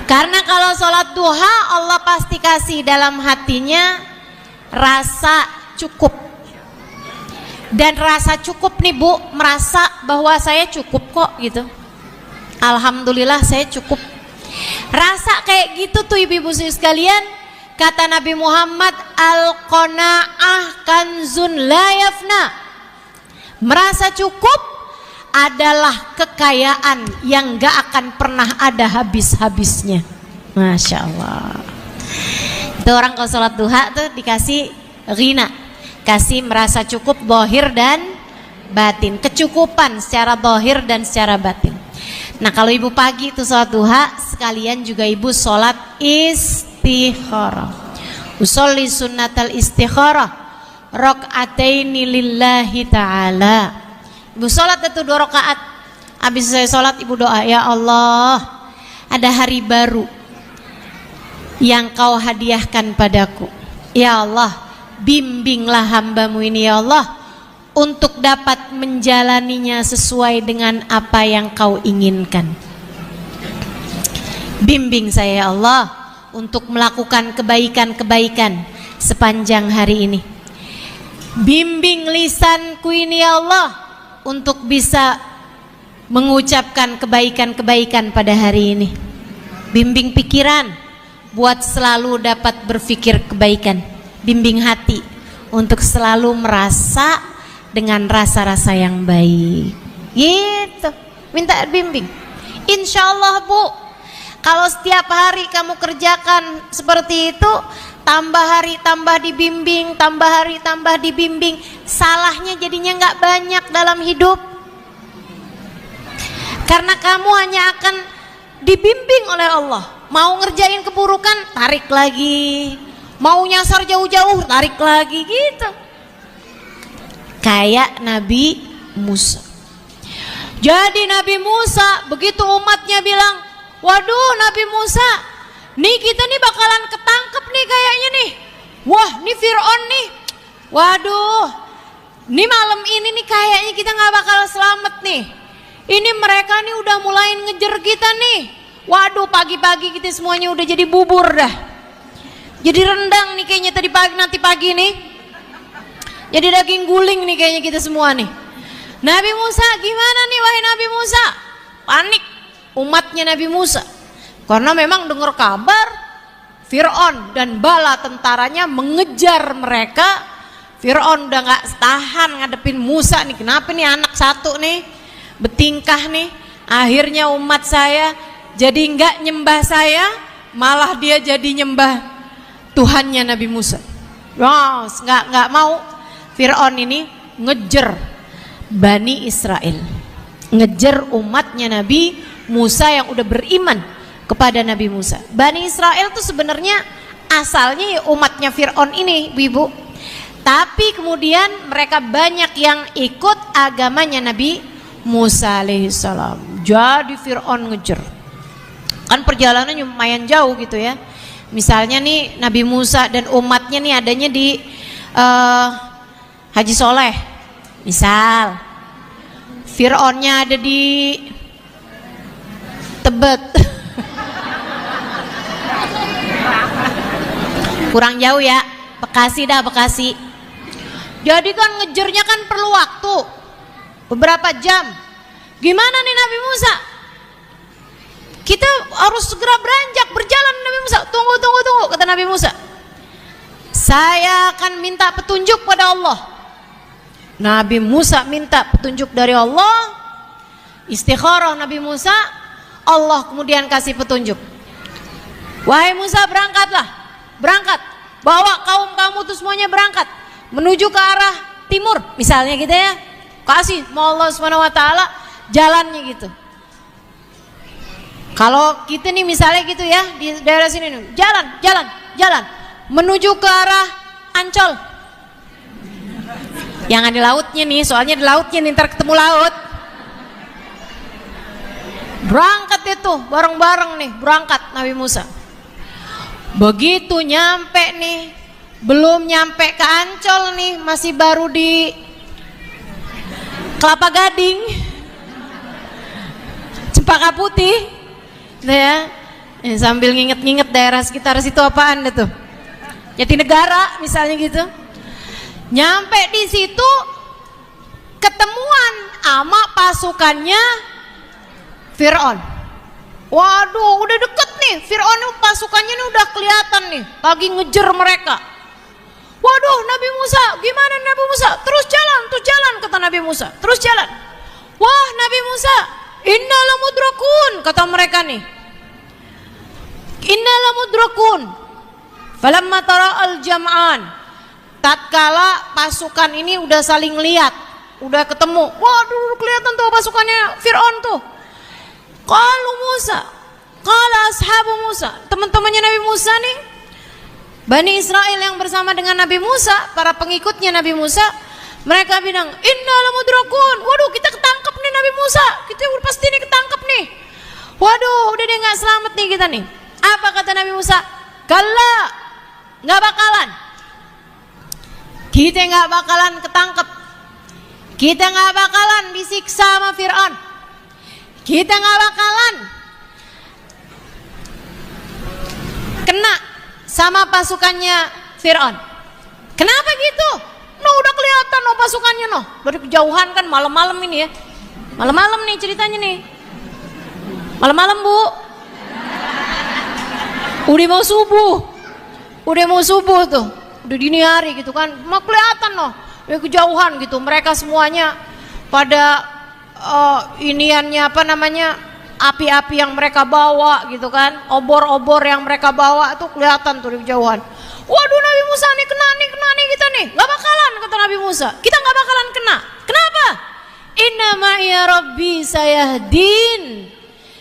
Karena kalau sholat duha Allah pasti kasih dalam hatinya rasa cukup. Dan rasa cukup nih Bu, merasa bahwa saya cukup kok gitu. Alhamdulillah saya cukup. Rasa kayak gitu tuh ibu-ibu sekalian, kata Nabi Muhammad, al-qanaah kanzun la yafna. Merasa cukup adalah kekayaan yang gak akan pernah ada habis-habisnya. Masya Allah. Itu orang kalau sholat duha tuh dikasih ghina, kasih merasa cukup zahir dan batin, kecukupan secara zahir dan secara batin. Nah kalau ibu pagi itu sholat duha, sekalian juga ibu sholat istikharah. Usolli sunnatal istikharah rakaataini lillahi ta'ala. Ibu sholat itu 2 rakaat. Habis saya sholat ibu doa, ya Allah, ada hari baru yang kau hadiahkan padaku. Ya Allah, bimbinglah hambamu ini ya Allah untuk dapat menjalaninya sesuai dengan apa yang kau inginkan. Bimbing saya ya Allah untuk melakukan kebaikan-kebaikan sepanjang hari ini. Bimbing lisanku ini ya Allah untuk bisa mengucapkan kebaikan-kebaikan pada hari ini. Bimbing pikiran buat selalu dapat berpikir kebaikan. Bimbing hati untuk selalu merasa dengan rasa-rasa yang baik. Gitu, minta bimbing. Insya Allah Bu, kalau setiap hari kamu kerjakan seperti itu, tambah hari tambah dibimbing, tambah hari tambah dibimbing, salahnya jadinya nggak banyak dalam hidup. Karena kamu hanya akan dibimbing oleh Allah. Mau ngerjain keburukan, tarik lagi. Mau nyasar jauh-jauh, tarik lagi gitu. Kayak Nabi Musa. Jadi Nabi Musa, begitu umatnya bilang, waduh Nabi Musa, nih kita nih bakalan ketangkep nih kayaknya nih. Wah nih Fir'aun nih, waduh, nih malam ini nih kayaknya kita gak bakal selamat nih. Ini mereka nih udah mulai ngejar kita nih. Waduh pagi-pagi kita semuanya udah jadi bubur dah. Jadi rendang nih kayaknya tadi pagi, nanti pagi nih jadi daging guling nih kayaknya kita semua nih. Nabi Musa gimana nih wahai Nabi Musa? Panik umatnya Nabi Musa, karena memang dengar kabar Fir'aun dan bala tentaranya mengejar mereka. Fir'aun udah gak tahan ngadepin Musa nih. Kenapa nih anak satu nih betingkah nih, Akhirnya umat saya jadi enggak nyembah saya, malah dia jadi nyembah Tuhannya Nabi Musa. Wah, enggak mau. Fir'aun ini ngejer Bani Israel, ngejer umatnya Nabi Musa yang udah beriman kepada Nabi Musa. Bani Israel tuh sebenarnya asalnya ya umatnya Fir'aun ini, ibu. Tapi kemudian mereka banyak yang ikut agamanya Nabi Musa alaihissalam. Jadi Fir'aun ngejer. Kan perjalanannya lumayan jauh gitu ya. Misalnya nih Nabi Musa dan umatnya nih adanya di Haji Soleh. Misal Fir'aunnya ada di Tebet. Kurang jauh ya, Bekasi dah, Bekasi. Jadi kan ngejernya kan perlu waktu beberapa jam. Gimana nih Nabi Musa? Kita harus segera beranjak berjalan. Nabi Musa, tunggu, kata Nabi Musa. Saya akan minta petunjuk pada Allah. Nabi Musa minta petunjuk dari Allah. Istikharah Nabi Musa, Allah kemudian kasih petunjuk. Wahai Musa, berangkatlah, berangkat, bawa kaum kamu tuh semuanya berangkat menuju ke arah timur, misalnya gitu ya. Kasih mau Allah Subhanahu wa taala jalannya gitu. Kalau kita nih misalnya gitu ya, di daerah sini nih, jalan menuju ke arah Ancol. Yang ada lautnya nih, soalnya di lautnya nih, ntar ketemu laut. Berangkat itu bareng-bareng nih, berangkat Nabi Musa. Begitu nyampe nih, belum nyampe ke Ancol nih, masih baru di Kelapa Gading, Cempaka Putih, ya. Sambil nginget-nginget daerah sekitar situ apaan deh tuh, Jatinegara misalnya gitu. Nyampe di situ ketemuan sama pasukannya Fir'aun. Waduh, udah deket nih, Fir'aun pasukannya ini udah kelihatan nih, lagi ngejer mereka. Waduh, Nabi Musa, gimana Nabi Musa? Terus jalan, kata Nabi Musa. Terus jalan. Wah, Nabi Musa, inna lamudrakun, kata mereka nih. Inna lamudrakun. Falamma tara'al jam'an. Tatkala pasukan ini udah saling lihat, udah ketemu. Waduh, kelihatan tuh pasukannya Fir'aun tuh. Qalu Musa, qala ashabu Musa, teman-temannya Nabi Musa nih, Bani Israel yang bersama dengan Nabi Musa, para pengikutnya Nabi Musa, mereka bilang, inna lamudrakun. Waduh, kita ketangkep nih Nabi Musa, kita udah pasti nih ketangkep nih. Waduh, udah deh nggak selamat nih kita nih. Apa kata Nabi Musa? Kalla, nggak bakalan. Kita nggak bakalan ketangkep. Kita nggak bakalan disiksa sama Fir'aun. Kita nggak bakalan kena sama pasukannya Fir'aun. Kenapa gitu? No, udah kelihatan no pasukannya no. Dari kejauhan kan, malam-malam ini ya. Malam-malam nih ceritanya nih. Malam-malam Bu. Udah mau subuh tuh. Udah dini hari gitu kan. Mau kelihatan no. Dari kejauhan gitu. Mereka semuanya pada iniannya apa namanya, api-api yang mereka bawa gitu kan, obor-obor yang mereka bawa tuh kelihatan tuh di kejauhan. Waduh, Nabi Musa nih kena nih kita nih, nggak bakalan, kata Nabi Musa, kita nggak bakalan kena. Kenapa? Inna ma'iya Rabbi sayahdin,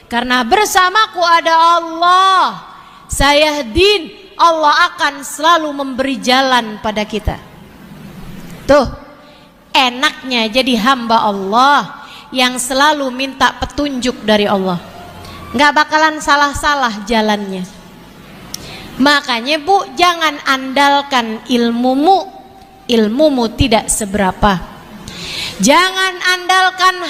karena bersamaku ada Allah. Sayahdin, Allah akan selalu memberi jalan pada kita. Tuh enaknya jadi hamba Allah yang selalu minta petunjuk dari Allah, nggak bakalan salah-salah jalannya. Makanya Bu, jangan andalkan ilmumu tidak seberapa. Jangan andalkan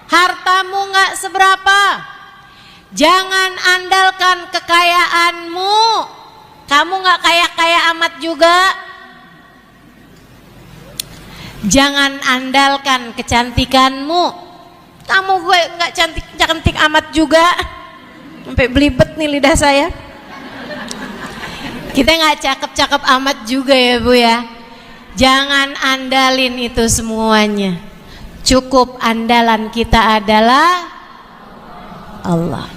hartamu nggak seberapa. Jangan andalkan kekayaanmu, kamu nggak kaya-kaya amat juga. Jangan andalkan kecantikanmu, kamu gue nggak cantik amat juga. Sampai belibet nih lidah saya. Kita nggak cakep amat juga ya Bu ya. Jangan andalin itu semuanya. Cukup andalan kita adalah Allah.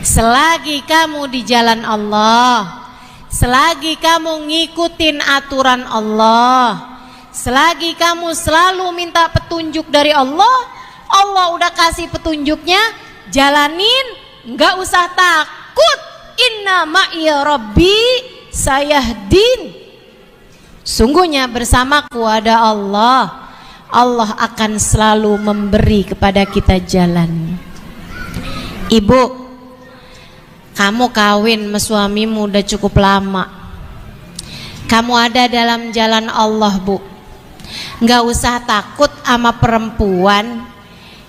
Selagi kamu di jalan Allah, selagi kamu ngikutin aturan Allah, selagi kamu selalu minta petunjuk dari Allah, Allah udah kasih petunjuknya, jalanin, nggak usah takut. Inna ma'iya rabbi sayahdin. Sungguhnya bersamaku ada Allah. Allah akan selalu memberi kepada kita jalan. Ibu, kamu kawin sama suamimu udah cukup lama. Kamu ada dalam jalan Allah, Bu. Nggak usah takut sama perempuan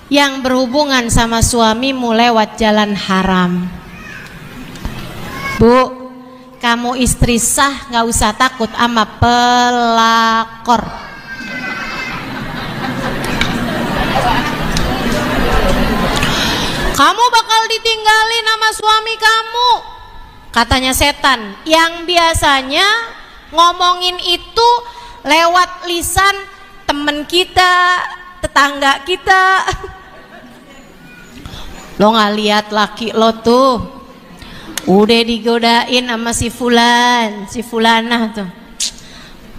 yang berhubungan sama suamimu lewat jalan haram. Bu, kamu istri sah, nggak usah takut sama pelakor. Kamu bakal ditinggalin sama suami kamu, katanya setan yang biasanya ngomongin itu lewat lisan temen kita, tetangga kita. Lo nggak lihat laki lo tuh udah digodain sama si fulan, si fulanah tuh,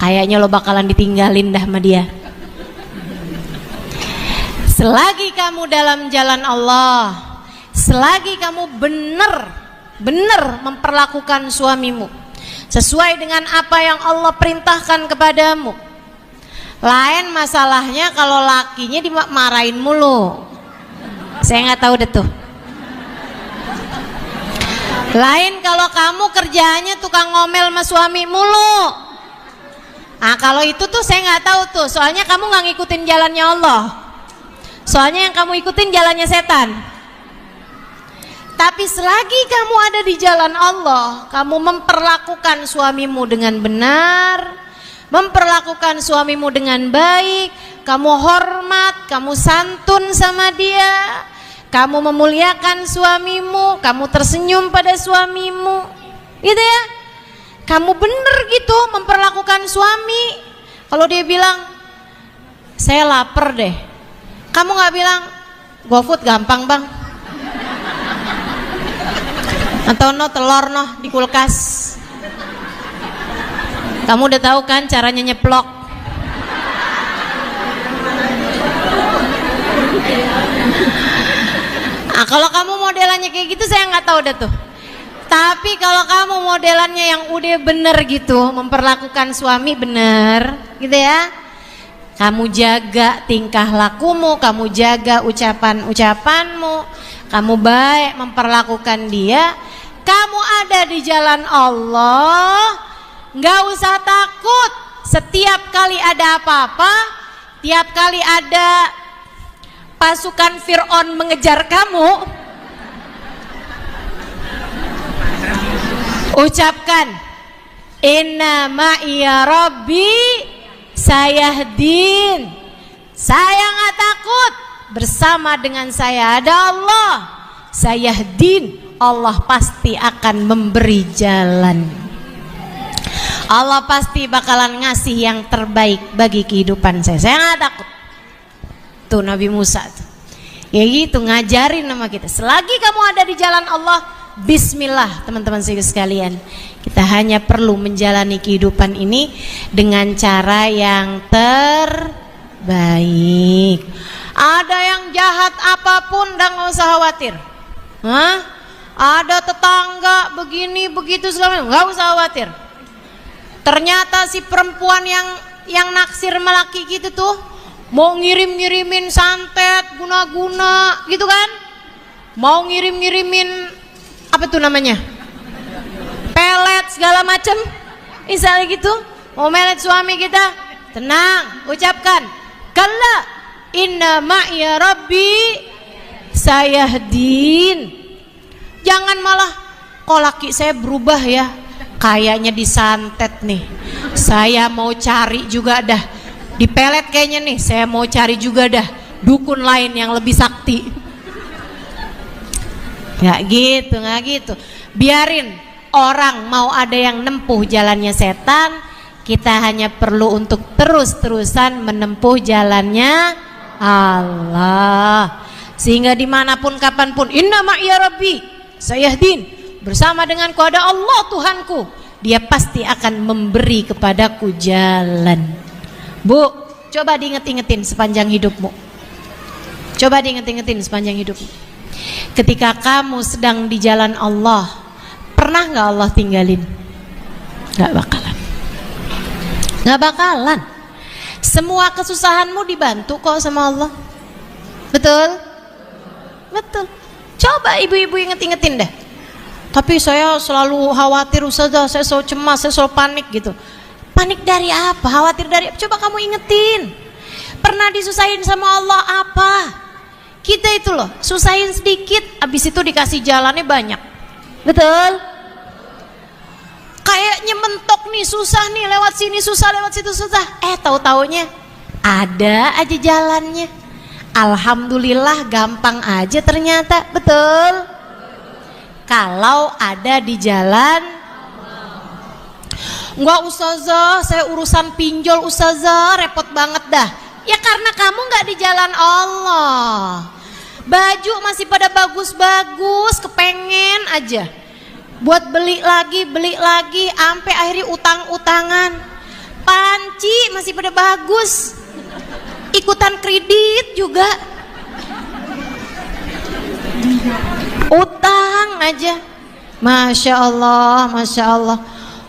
kayaknya lo bakalan ditinggalin dah sama dia. Selagi kamu dalam jalan Allah, selagi kamu benar memperlakukan suamimu sesuai dengan apa yang Allah perintahkan kepadamu. Lain masalahnya kalau lakinya dimarahin mulu. Saya nggak tahu deh tuh. Lain kalau kamu kerjaannya tukang ngomel sama suami mulu. Nah kalau itu tuh saya nggak tahu tuh, soalnya kamu nggak ngikutin jalannya Allah. Soalnya yang kamu ikutin jalannya setan. Tapi selagi kamu ada di jalan Allah, kamu memperlakukan suamimu dengan benar, memperlakukan suamimu dengan baik, kamu hormat, kamu santun sama dia, kamu memuliakan suamimu, kamu tersenyum pada suamimu, gitu ya. Kamu bener gitu memperlakukan suami. Kalau dia bilang, saya lapar deh, kamu gak bilang, GoFood gampang bang, atau no telur no di kulkas. Kamu udah tahu kan caranya nyeplok. Nah, kalau kamu modelannya kayak gitu saya nggak tahu dah tuh. Tapi kalau kamu modelannya yang udah bener gitu, memperlakukan suami bener gitu ya, kamu jaga tingkah lakumu, kamu jaga ucapan-ucapanmu, kamu baik memperlakukan dia, kamu ada di jalan Allah, nggak usah takut. Setiap kali ada apa-apa, tiap kali ada pasukan Fir'aun mengejar kamu, ucapkan inna ma'iya rabbi sayahdin. Saya nggak takut, bersama dengan saya ada Allah. Sayahdin, Allah pasti akan memberi jalan. Allah pasti bakalan ngasih yang terbaik bagi kehidupan saya. Saya nggak takut. Tuh Nabi Musa tuh, ya gitu ngajarin sama kita. Selagi kamu ada di jalan Allah, bismillah teman-teman sekalian. Kita hanya perlu menjalani kehidupan ini dengan cara yang terbaik. Ada yang jahat apapun, dan nggak usah khawatir. Ada tetangga begini begitu segala macam, nggak usah khawatir. Ternyata si perempuan yang naksir melaki gitu tuh mau ngirim-ngirimin santet guna-guna gitu kan, mau ngirim-ngirimin apa tuh namanya, pelet segala macem, misalnya gitu, mau melet suami kita. Tenang, ucapkan kalla inna ma'iya rabbi sayahdin. Jangan malah, kok laki saya berubah ya, kayaknya disantet nih, saya mau cari juga dah, dipelet kayaknya nih, saya mau cari juga dah dukun lain yang lebih sakti. Nggak gitu. Biarin orang mau ada yang nempuh jalannya setan, kita hanya perlu untuk terus-terusan menempuh jalannya Allah. Sehingga dimanapun kapanpun, inna ma'iya rabbi sayahdin, bersama denganku ada Allah Tuhanku, dia pasti akan memberi kepadaku jalan. Bu, coba diinget-ingetin sepanjang hidupmu. Coba diinget-ingetin sepanjang hidupmu. Ketika kamu sedang di jalan Allah, pernah gak Allah tinggalin? Gak bakalan. Gak bakalan. Semua kesusahanmu dibantu kok sama Allah. Betul? Betul. Coba ibu-ibu inget-ingetin deh. Tapi saya selalu khawatir Ustazah, saya selalu cemas, saya selalu panik gitu. Panik dari apa? Khawatir dari apa? Coba kamu ingetin. Pernah disusahin sama Allah apa? Kita itu loh, susahin sedikit, abis itu dikasih jalannya banyak. Betul? Kayaknya mentok nih, susah nih, lewat sini susah, lewat situ susah. Tahu-taunya ada aja jalannya. Alhamdulillah gampang aja ternyata. Betul? Kalau ada di jalan. Enggak Ustazah, saya urusan pinjol Ustazah, repot banget dah. Ya karena kamu gak di jalan Allah. Baju masih pada bagus-bagus, kepengen aja buat beli lagi, sampai akhirnya utang-utangan. Panci masih pada bagus, ikutan kredit juga, utang aja. Masya Allah, Masya Allah.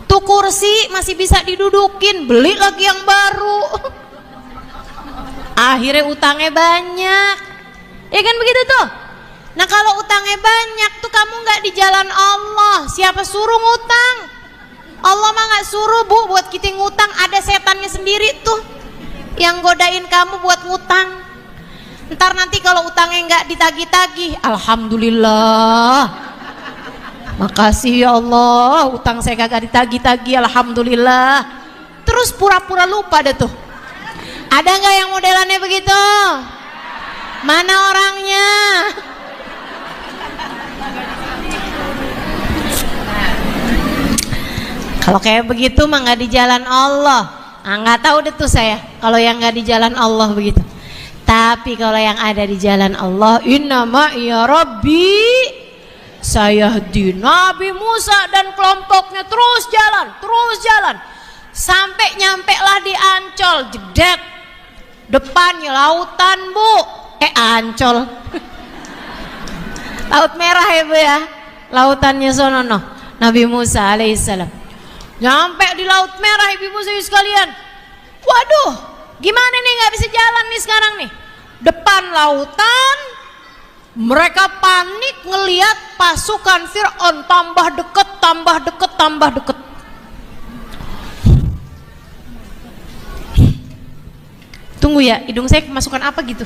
Tuh kursi masih bisa didudukin, beli lagi yang baru. Akhirnya utangnya banyak. Ya kan begitu tuh. Nah kalau utangnya banyak tuh kamu gak di jalan Allah. Siapa suruh ngutang? Allah mah gak suruh bu buat kita ngutang. Ada setannya sendiri tuh yang godain kamu buat ngutang. Ntar nanti kalau utangnya gak ditagih-tagih, alhamdulillah, makasih ya Allah, utang saya kagak ditagih-tagih, alhamdulillah. Terus pura-pura lupa deh tuh. Ada gak yang modelannya begitu? Mana orangnya? Kalau kayak begitu mah nggak di jalan Allah. Nggak tahu deh tuh saya kalau yang nggak di jalan Allah begitu. Tapi kalau yang ada di jalan Allah, inna ma'iya rabbi sayahdin. Nabi Musa dan kelompoknya terus jalan sampai nyampe lah di Ancol. Jedet, depannya lautan bu, Ancol. Laut Merah ya bu ya, lautannya sonono. Nabi Musa alaihissalam nyampe di Laut Merah, ibu-ibu sekalian. Waduh, gimana nih, nggak bisa jalan nih sekarang nih. Depan lautan, mereka panik ngelihat pasukan Fir'aun tambah deket. Tunggu ya, hidung saya kemasukan apa gitu.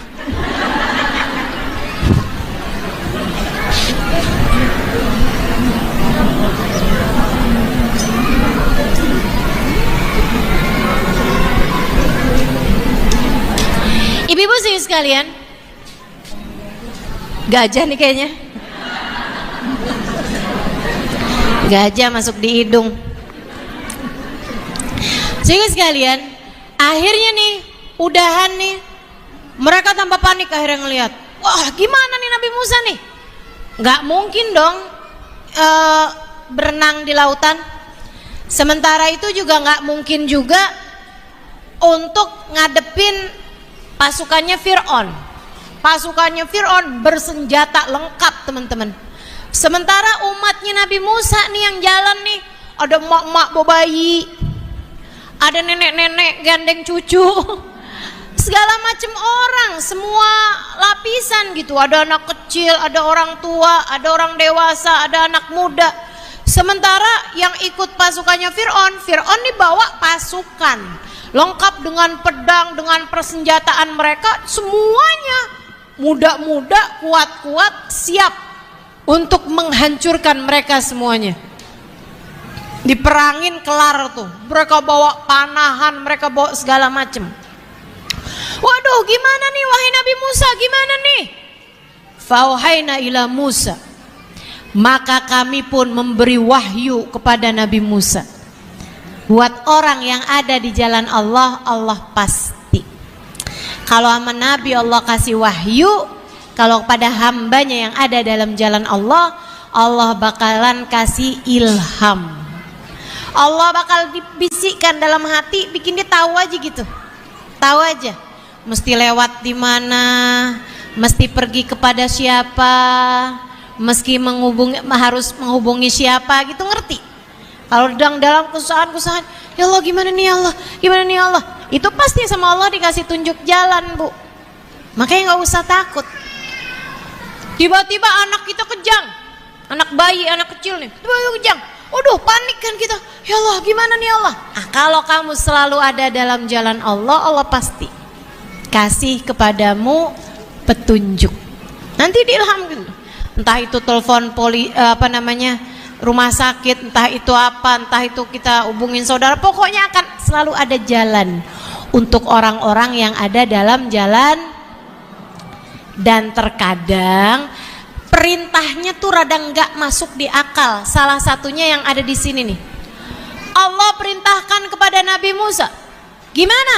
Ibu-ibu sekalian, gajah nih kayaknya. Gajah masuk di hidung. Sehingga sekalian, akhirnya nih, udahan nih, mereka tambah panik akhirnya ngelihat. Wah, gimana nih Nabi Musa nih? Nggak mungkin dong berenang di lautan. Sementara itu juga nggak mungkin juga untuk ngadepin pasukannya Fir'aun. Pasukannya Fir'aun bersenjata lengkap teman-teman. Sementara umatnya Nabi Musa nih yang jalan nih, ada emak-emak bawa bayi, ada nenek-nenek gandeng cucu, segala macam orang, semua lapisan gitu. Ada anak kecil, ada orang tua, ada orang dewasa, ada anak muda. Sementara yang ikut pasukannya Fir'aun nih bawa pasukan lengkap dengan pedang, dengan persenjataan mereka, semuanya muda-muda, kuat-kuat, siap untuk menghancurkan mereka semuanya. Diperangin kelar tuh, mereka bawa panahan, mereka bawa segala macam. Waduh, gimana nih wahai Nabi Musa, gimana nih? Fauhaina ila Musa, maka kami pun memberi wahyu kepada Nabi Musa. Buat orang yang ada di jalan Allah, Allah pasti. Kalau sama Nabi Allah kasih wahyu, kalau pada hambanya yang ada dalam jalan Allah, Allah bakalan kasih ilham. Allah bakal dibisikkan dalam hati, bikin dia tahu aja gitu. Tahu aja. Mesti lewat di mana, mesti pergi kepada siapa, harus menghubungi siapa gitu, ngerti. Kalau dalam kesusahan, ya Allah gimana nih ya Allah, gimana nih ya Allah, itu pasti sama Allah dikasih tunjuk jalan, Bu. Makanya nggak usah takut. Tiba-tiba anak kita kejang, anak bayi, anak kecil nih, tiba-tiba kejang. Waduh, panik kan kita. Ya Allah, gimana nih Allah? Kalau kamu selalu ada dalam jalan Allah, Allah pasti kasih kepadamu petunjuk. Nanti diilham gitu. Entah itu telepon rumah sakit, entah itu apa, entah itu kita hubungin saudara, pokoknya akan selalu ada jalan untuk orang-orang yang ada dalam jalan. Dan terkadang perintahnya tuh rada nggak masuk di akal. Salah satunya yang ada di sini nih. Allah perintahkan kepada Nabi Musa, gimana?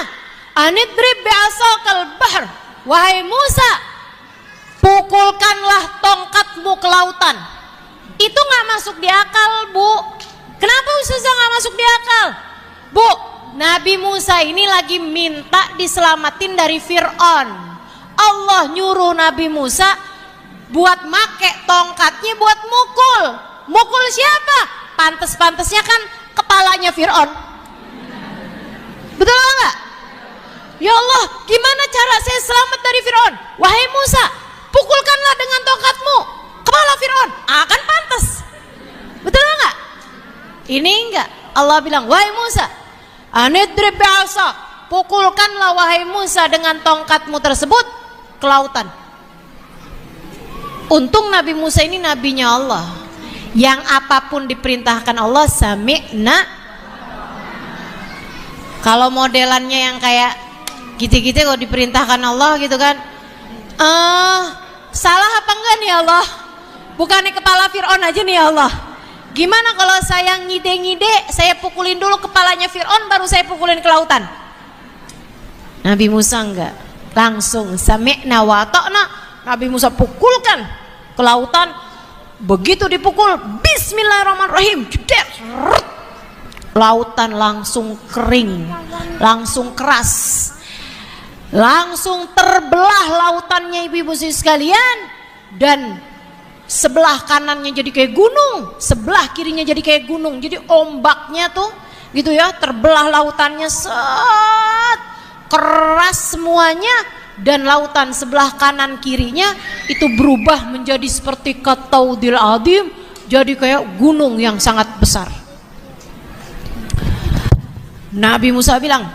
Anidrib bi'asakal bahr, wahai Musa, pukulkanlah tongkatmu ke lautan. Itu nggak masuk di akal, Bu. Kenapa Ustazah nggak masuk di akal? Bu, Nabi Musa ini lagi minta diselamatin dari Fir'aun. Allah nyuruh Nabi Musa buat make tongkatnya buat mukul. Mukul siapa? Pantes-pantesnya kan kepalanya Fir'aun. Betul nggak? Ya Allah, gimana cara saya selamat dari Fir'aun? Wahai Musa, pukulkanlah dengan tongkatmu kepala Fir'aun. Akan pantas. Betul nggak? Ini enggak. Allah bilang, wahai Musa, anidrib bi'asak, pukulkanlah wahai Musa dengan tongkatmu tersebut ke lautan. Untung Nabi Musa ini nabinya Allah, yang apapun diperintahkan Allah sami'na. Kalau modelannya yang kayak gitu-gitu, kalau diperintahkan Allah gitu kan, salah apa enggak nih Allah? Bukannya kepala Fir'aun aja nih Allah. Gimana kalau saya ngide-ngide, saya pukulin dulu kepalanya Fir'aun, baru saya pukulin ke lautan? Nabi Musa enggak, langsung sami'na wa ta'na. Nabi Musa pukulkan ke lautan. Begitu dipukul, bismillahirrahmanirrahim, jeder, lautan langsung kering, langsung keras, langsung terbelah lautannya, ibu-ibu sekalian. Dan sebelah kanannya jadi kayak gunung, sebelah kirinya jadi kayak gunung. Jadi ombaknya tuh gitu ya, terbelah lautannya, set, keras semuanya. Dan lautan sebelah kanan kirinya itu berubah menjadi seperti kataudil adim, jadi kayak gunung yang sangat besar. Nabi Musa bilang,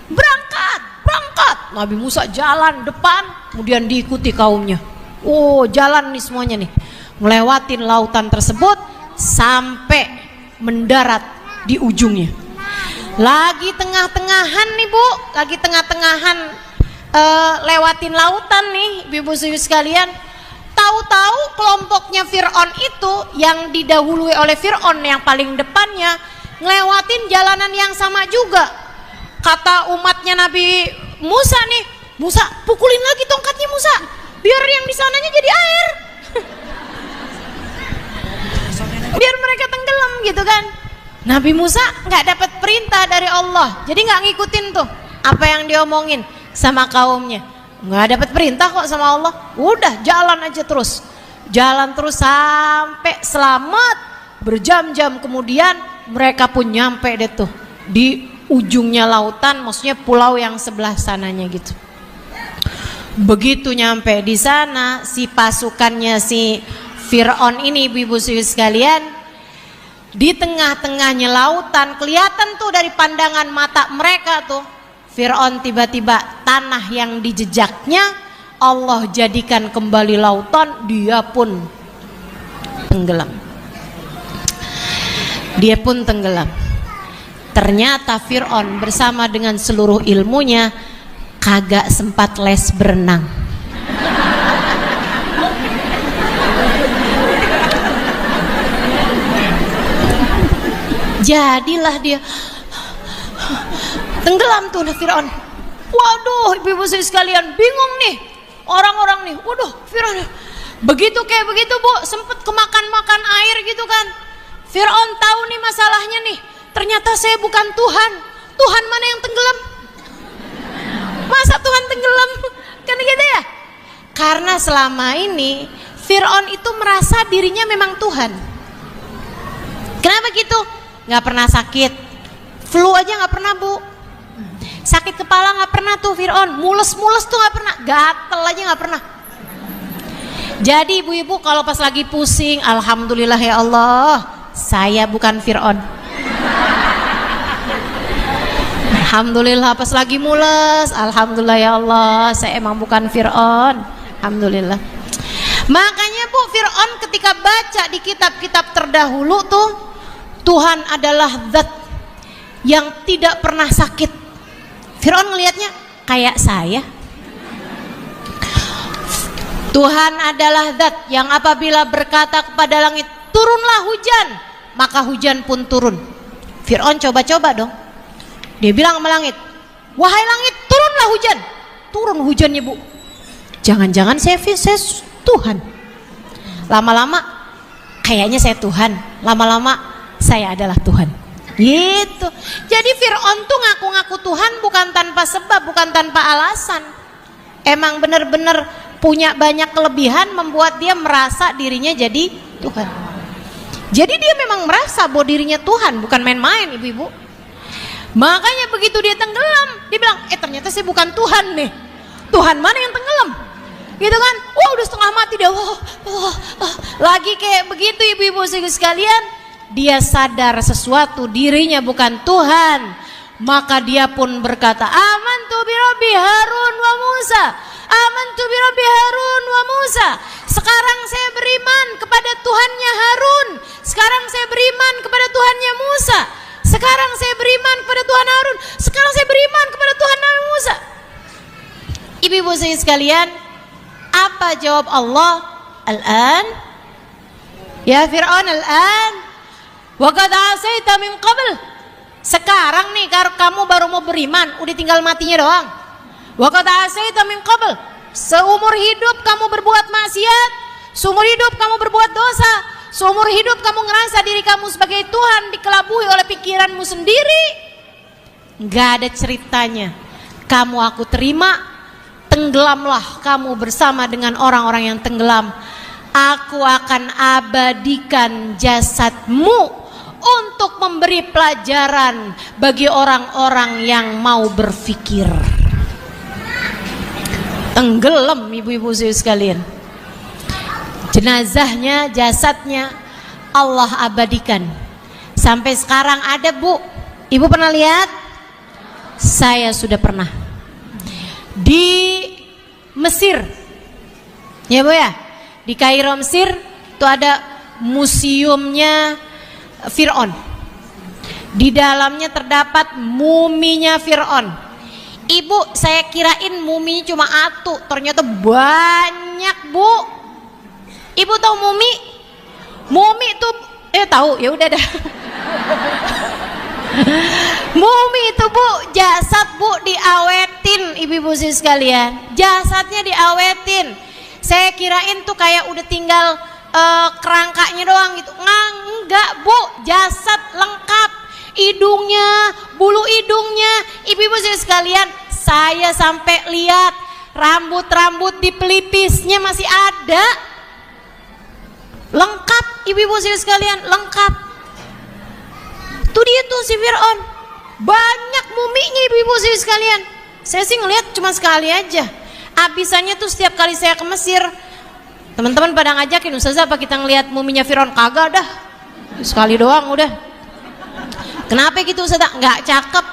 berangkat, berangkat. Nabi Musa jalan depan, kemudian diikuti kaumnya. Oh, jalan nih semuanya nih, melewatin lautan tersebut sampai mendarat di ujungnya. Lagi tengah-tengahan nih Bu, lagi tengah-tengahan lewatin lautan nih, ibu-ibu sekalian. Tahu-tahu kelompoknya Fir'aun itu yang didahului oleh Fir'aun yang paling depannya ngelewatin jalanan yang sama juga. Kata umatnya Nabi Musa nih, Musa pukulin lagi tongkatnya Musa, biar yang di sananya jadi air. Biar mereka tenggelam gitu kan. Nabi Musa nggak dapat perintah dari Allah, jadi nggak ngikutin tuh apa yang diomongin sama kaumnya. Nggak dapat perintah kok sama Allah. Udah jalan aja terus, jalan terus sampai selamat. Berjam-jam kemudian mereka pun nyampe deh tuh di ujungnya lautan, maksudnya pulau yang sebelah sananya gitu. Begitu nyampe di sana, si pasukannya si Fir'aun ini, ibu-ibu sekalian, di tengah-tengahnya lautan, kelihatan tuh dari pandangan mata mereka tuh, Fir'aun tiba-tiba tanah yang dijejaknya Allah jadikan kembali lautan, dia pun tenggelam. Dia pun tenggelam. Ternyata Fir'aun bersama dengan seluruh ilmunya kagak sempat les berenang. Jadilah dia tenggelam tuh Fir'aun. Waduh, ibu-ibu sekalian, bingung nih orang-orang nih. Waduh, Fir'aun begitu kayak begitu Bu, sempet kemakan-makan air gitu kan. Fir'aun tahu nih masalahnya nih, ternyata saya bukan Tuhan. Tuhan mana yang tenggelam? Masa Tuhan tenggelam? Kan gitu ya. Karena selama ini Fir'aun itu merasa dirinya memang Tuhan. Kenapa gitu? Gak pernah sakit, flu aja gak pernah Bu, sakit kepala gak pernah tuh Fir'aun, mules-mules tuh gak pernah, gatel aja gak pernah. Jadi ibu-ibu kalau pas lagi pusing, alhamdulillah ya Allah, saya bukan Fir'aun. Alhamdulillah. Pas lagi mules, alhamdulillah ya Allah, saya emang bukan Fir'aun. Alhamdulillah. Makanya Bu, Fir'aun ketika baca di kitab-kitab terdahulu tuh, Tuhan adalah zat yang tidak pernah sakit. Fir'aun ngelihatnya kayak saya. Tuhan adalah zat yang apabila berkata kepada langit, turunlah hujan, maka hujan pun turun. Fir'aun coba-coba dong. Dia bilang sama langit, wahai langit, turunlah hujan. Turun hujannya Bu. Jangan-jangan saya Tuhan. Lama-lama kayaknya saya Tuhan, lama-lama saya adalah Tuhan. Gitu. Jadi Fir'aun tuh ngaku-ngaku Tuhan bukan tanpa sebab, bukan tanpa alasan. Emang bener-bener punya banyak kelebihan membuat dia merasa dirinya jadi Tuhan. Jadi dia memang merasa bahwa dirinya Tuhan, bukan main-main ibu-ibu. Makanya begitu dia tenggelam, dia bilang, ternyata saya bukan Tuhan nih. Tuhan mana yang tenggelam? Gitu kan? Wah, udah setengah mati dia. Lagi kayak begitu ibu-ibu sekalian, dia sadar sesuatu, dirinya bukan Tuhan. Maka dia pun berkata, amantu bi Rabbi Harun wa Musa. Amantu bi Rabbi Harun wa Musa. Sekarang saya beriman kepada Tuhannya Harun. Sekarang saya beriman kepada Tuhannya Musa. Sekarang saya beriman kepada Tuhan Harun. Sekarang saya beriman kepada Tuhan Nabi Musa. Ibu-ibu sekalian, apa jawab Allah? Al-an ya Fir'aun, al-an wa qad asaita min qabl. Sekarang nih kamu baru mau beriman, udah tinggal matinya doang. Wa qad asaita min qabl. Seumur hidup kamu berbuat maksiat, seumur hidup kamu berbuat dosa, seumur hidup kamu ngerasa diri kamu sebagai Tuhan, dikelabui oleh pikiranmu sendiri. Gak ada ceritanya kamu aku terima, tenggelamlah kamu bersama dengan orang-orang yang tenggelam. Aku akan abadikan jasadmu untuk memberi pelajaran bagi orang-orang yang mau berpikir. Tenggelam ibu-ibu sekalian. Jenazahnya, jasadnya Allah abadikan. Sampai sekarang ada Bu. Ibu pernah lihat? Saya sudah pernah. Di Mesir. Ya Bu ya? Di Kairo Mesir itu ada museumnya Fir'aun. Di dalamnya terdapat muminya Fir'aun. Ibu, saya kirain muminya cuma satu, ternyata banyak Bu. Ibu tahu mumi? Mumi itu tahu, ya udah dah. Mumi itu Bu, jasad Bu diawetin, ibu-ibu sekalian. Jasadnya diawetin. Saya kirain tuh kayak udah tinggal kerangkanya doang gitu. Enggak Bu, jasad lengkap. Hidungnya, bulu hidungnya, ibu-ibu sekalian, saya sampai lihat rambut-rambut di pelipisnya masih ada. Lengkap ibu-ibu sekalian, lengkap. Itu dia tuh si Fir'aun. Banyak muminya ibu-ibu sekalian. Saya sih ngelihat cuma sekali aja. Abisannya tuh setiap kali saya ke Mesir, teman-teman pada ngajakin, Ustazah apa kita ngelihat muminya Fir'aun? Kagak dah, sekali doang udah. Kenapa gitu Ustazah? Nggak cakep.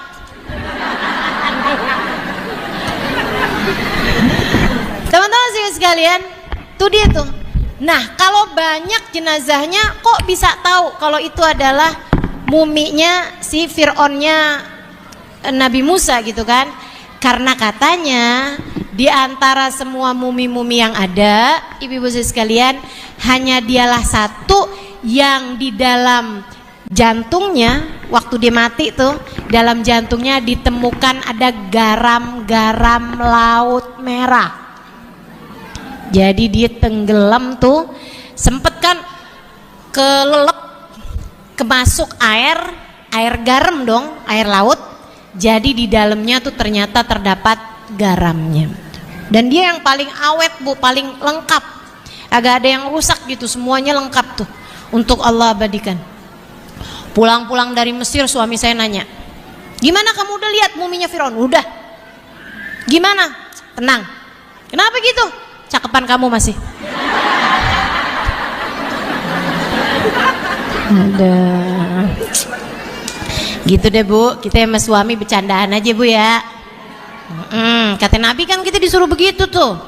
Teman-teman sekalian, tuh dia tuh. Nah, kalau banyak jenazahnya, kok bisa tahu kalau itu adalah muminya si Fir'aunnya Nabi Musa gitu kan? Karena katanya di antara semua mumi-mumi yang ada, ibu-ibu sekalian, hanya dialah satu yang di dalam jantungnya waktu dia mati tuh, dalam jantungnya ditemukan ada garam-garam laut merah. Jadi dia tenggelam tuh, sempet kan kelelep, kemasuk air garam dong, air laut. Jadi di dalamnya tuh ternyata terdapat garamnya. Dan dia yang paling awet Bu, paling lengkap. Agak ada yang rusak gitu, semuanya lengkap tuh untuk Allah abadikan. Pulang-pulang dari Mesir suami saya nanya, gimana kamu udah lihat muminya Firaun? Udah. Gimana? Tenang. Kenapa gitu? Cakepan kamu masih. Ada. Gitu deh Bu, kita sama suami bercandaan aja Bu ya. Kata Nabi kan kita disuruh begitu tuh.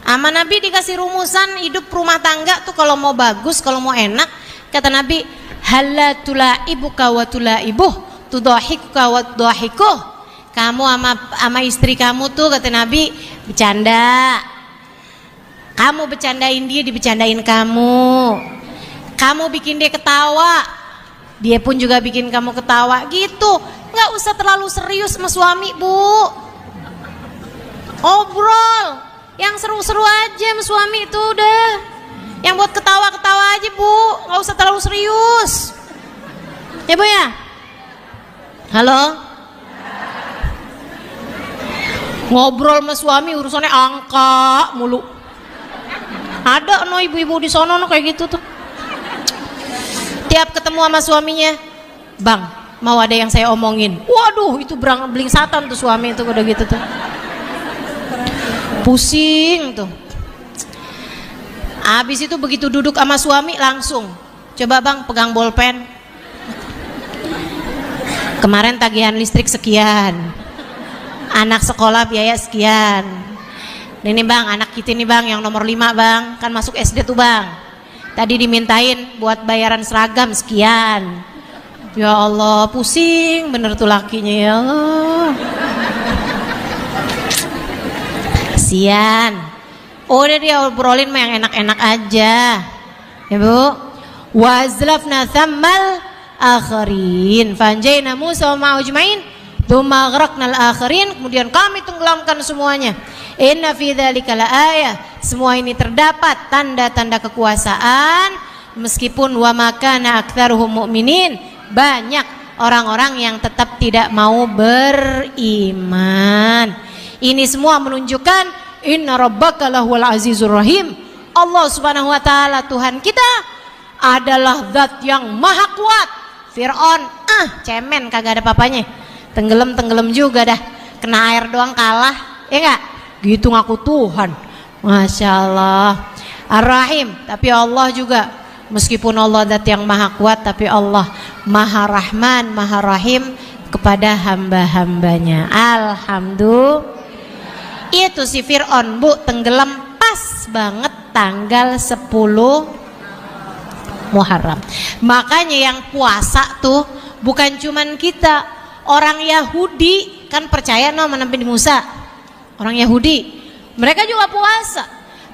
Sama Nabi dikasih rumusan hidup rumah tangga tuh kalau mau bagus, kalau mau enak, kata Nabi, halla tulaibuka wa tulaibuh, tudahikuka wa tudahikuh. Kamu sama istri kamu tuh, kata Nabi, bercanda. Kamu bercandain dia, dibercandain kamu. Kamu bikin dia ketawa, dia pun juga bikin kamu ketawa gitu. Nggak usah terlalu serius sama suami Bu. Obrol yang seru-seru aja sama suami itu udah. Yang buat ketawa-ketawa aja Bu, nggak usah terlalu serius. Ya Bu ya? Halo? Ngobrol sama suami urusannya angka mulu. Ada no ibu-ibu di sono no kayak gitu tuh. Tiap ketemu sama suaminya, Bang, mau ada yang saya omongin. Waduh, itu beling satan tuh suami itu udah gitu tuh. Pusing tuh. Habis itu begitu duduk sama suami langsung, coba Bang pegang bolpen. Kemarin tagihan listrik sekian, anak sekolah biaya sekian. Ini Bang, anak kita nih Bang yang nomor 5 Bang, kan masuk SD tuh Bang. Tadi dimintain buat bayaran seragam sekian. Ya Allah, pusing bener tuh lakinya ya Allah. Kasian. Udah dia obrolin mah yang enak-enak aja. Ya Bu. Wazlafna thammal akhirin. Fanjayna Musa wa ma'ujmain. Tsumma aghraqnal akhirin. Kemudian kami tenggelamkan semuanya. Inna fi dzalika laayah. Semua ini terdapat tanda-tanda kekuasaan. Meskipun wa makana aktsaruhum mu'minin, banyak orang-orang yang tetap tidak mau beriman. Ini semua menunjukkan inna rabbaka lahul azizur rahim. Allah Subhanahu wa taala Tuhan kita adalah zat yang maha kuat. Fir'aun cemen kagak ada papanya. Tenggelam juga dah. Kena air doang kalah. Ya enggak? Gitu ngaku Tuhan. Masya Allah. Ar-Rahim, tapi Allah juga meskipun Allah zat yang maha kuat, tapi Allah maha Rahman, maha Rahim kepada hamba-hambanya. Alhamdulillah. Itu si Fir'aun Bu tenggelam pas banget tanggal 10 Muharram. Makanya yang puasa tuh bukan cuman kita, orang Yahudi kan percaya sama Nabi Musa. Orang Yahudi mereka juga puasa.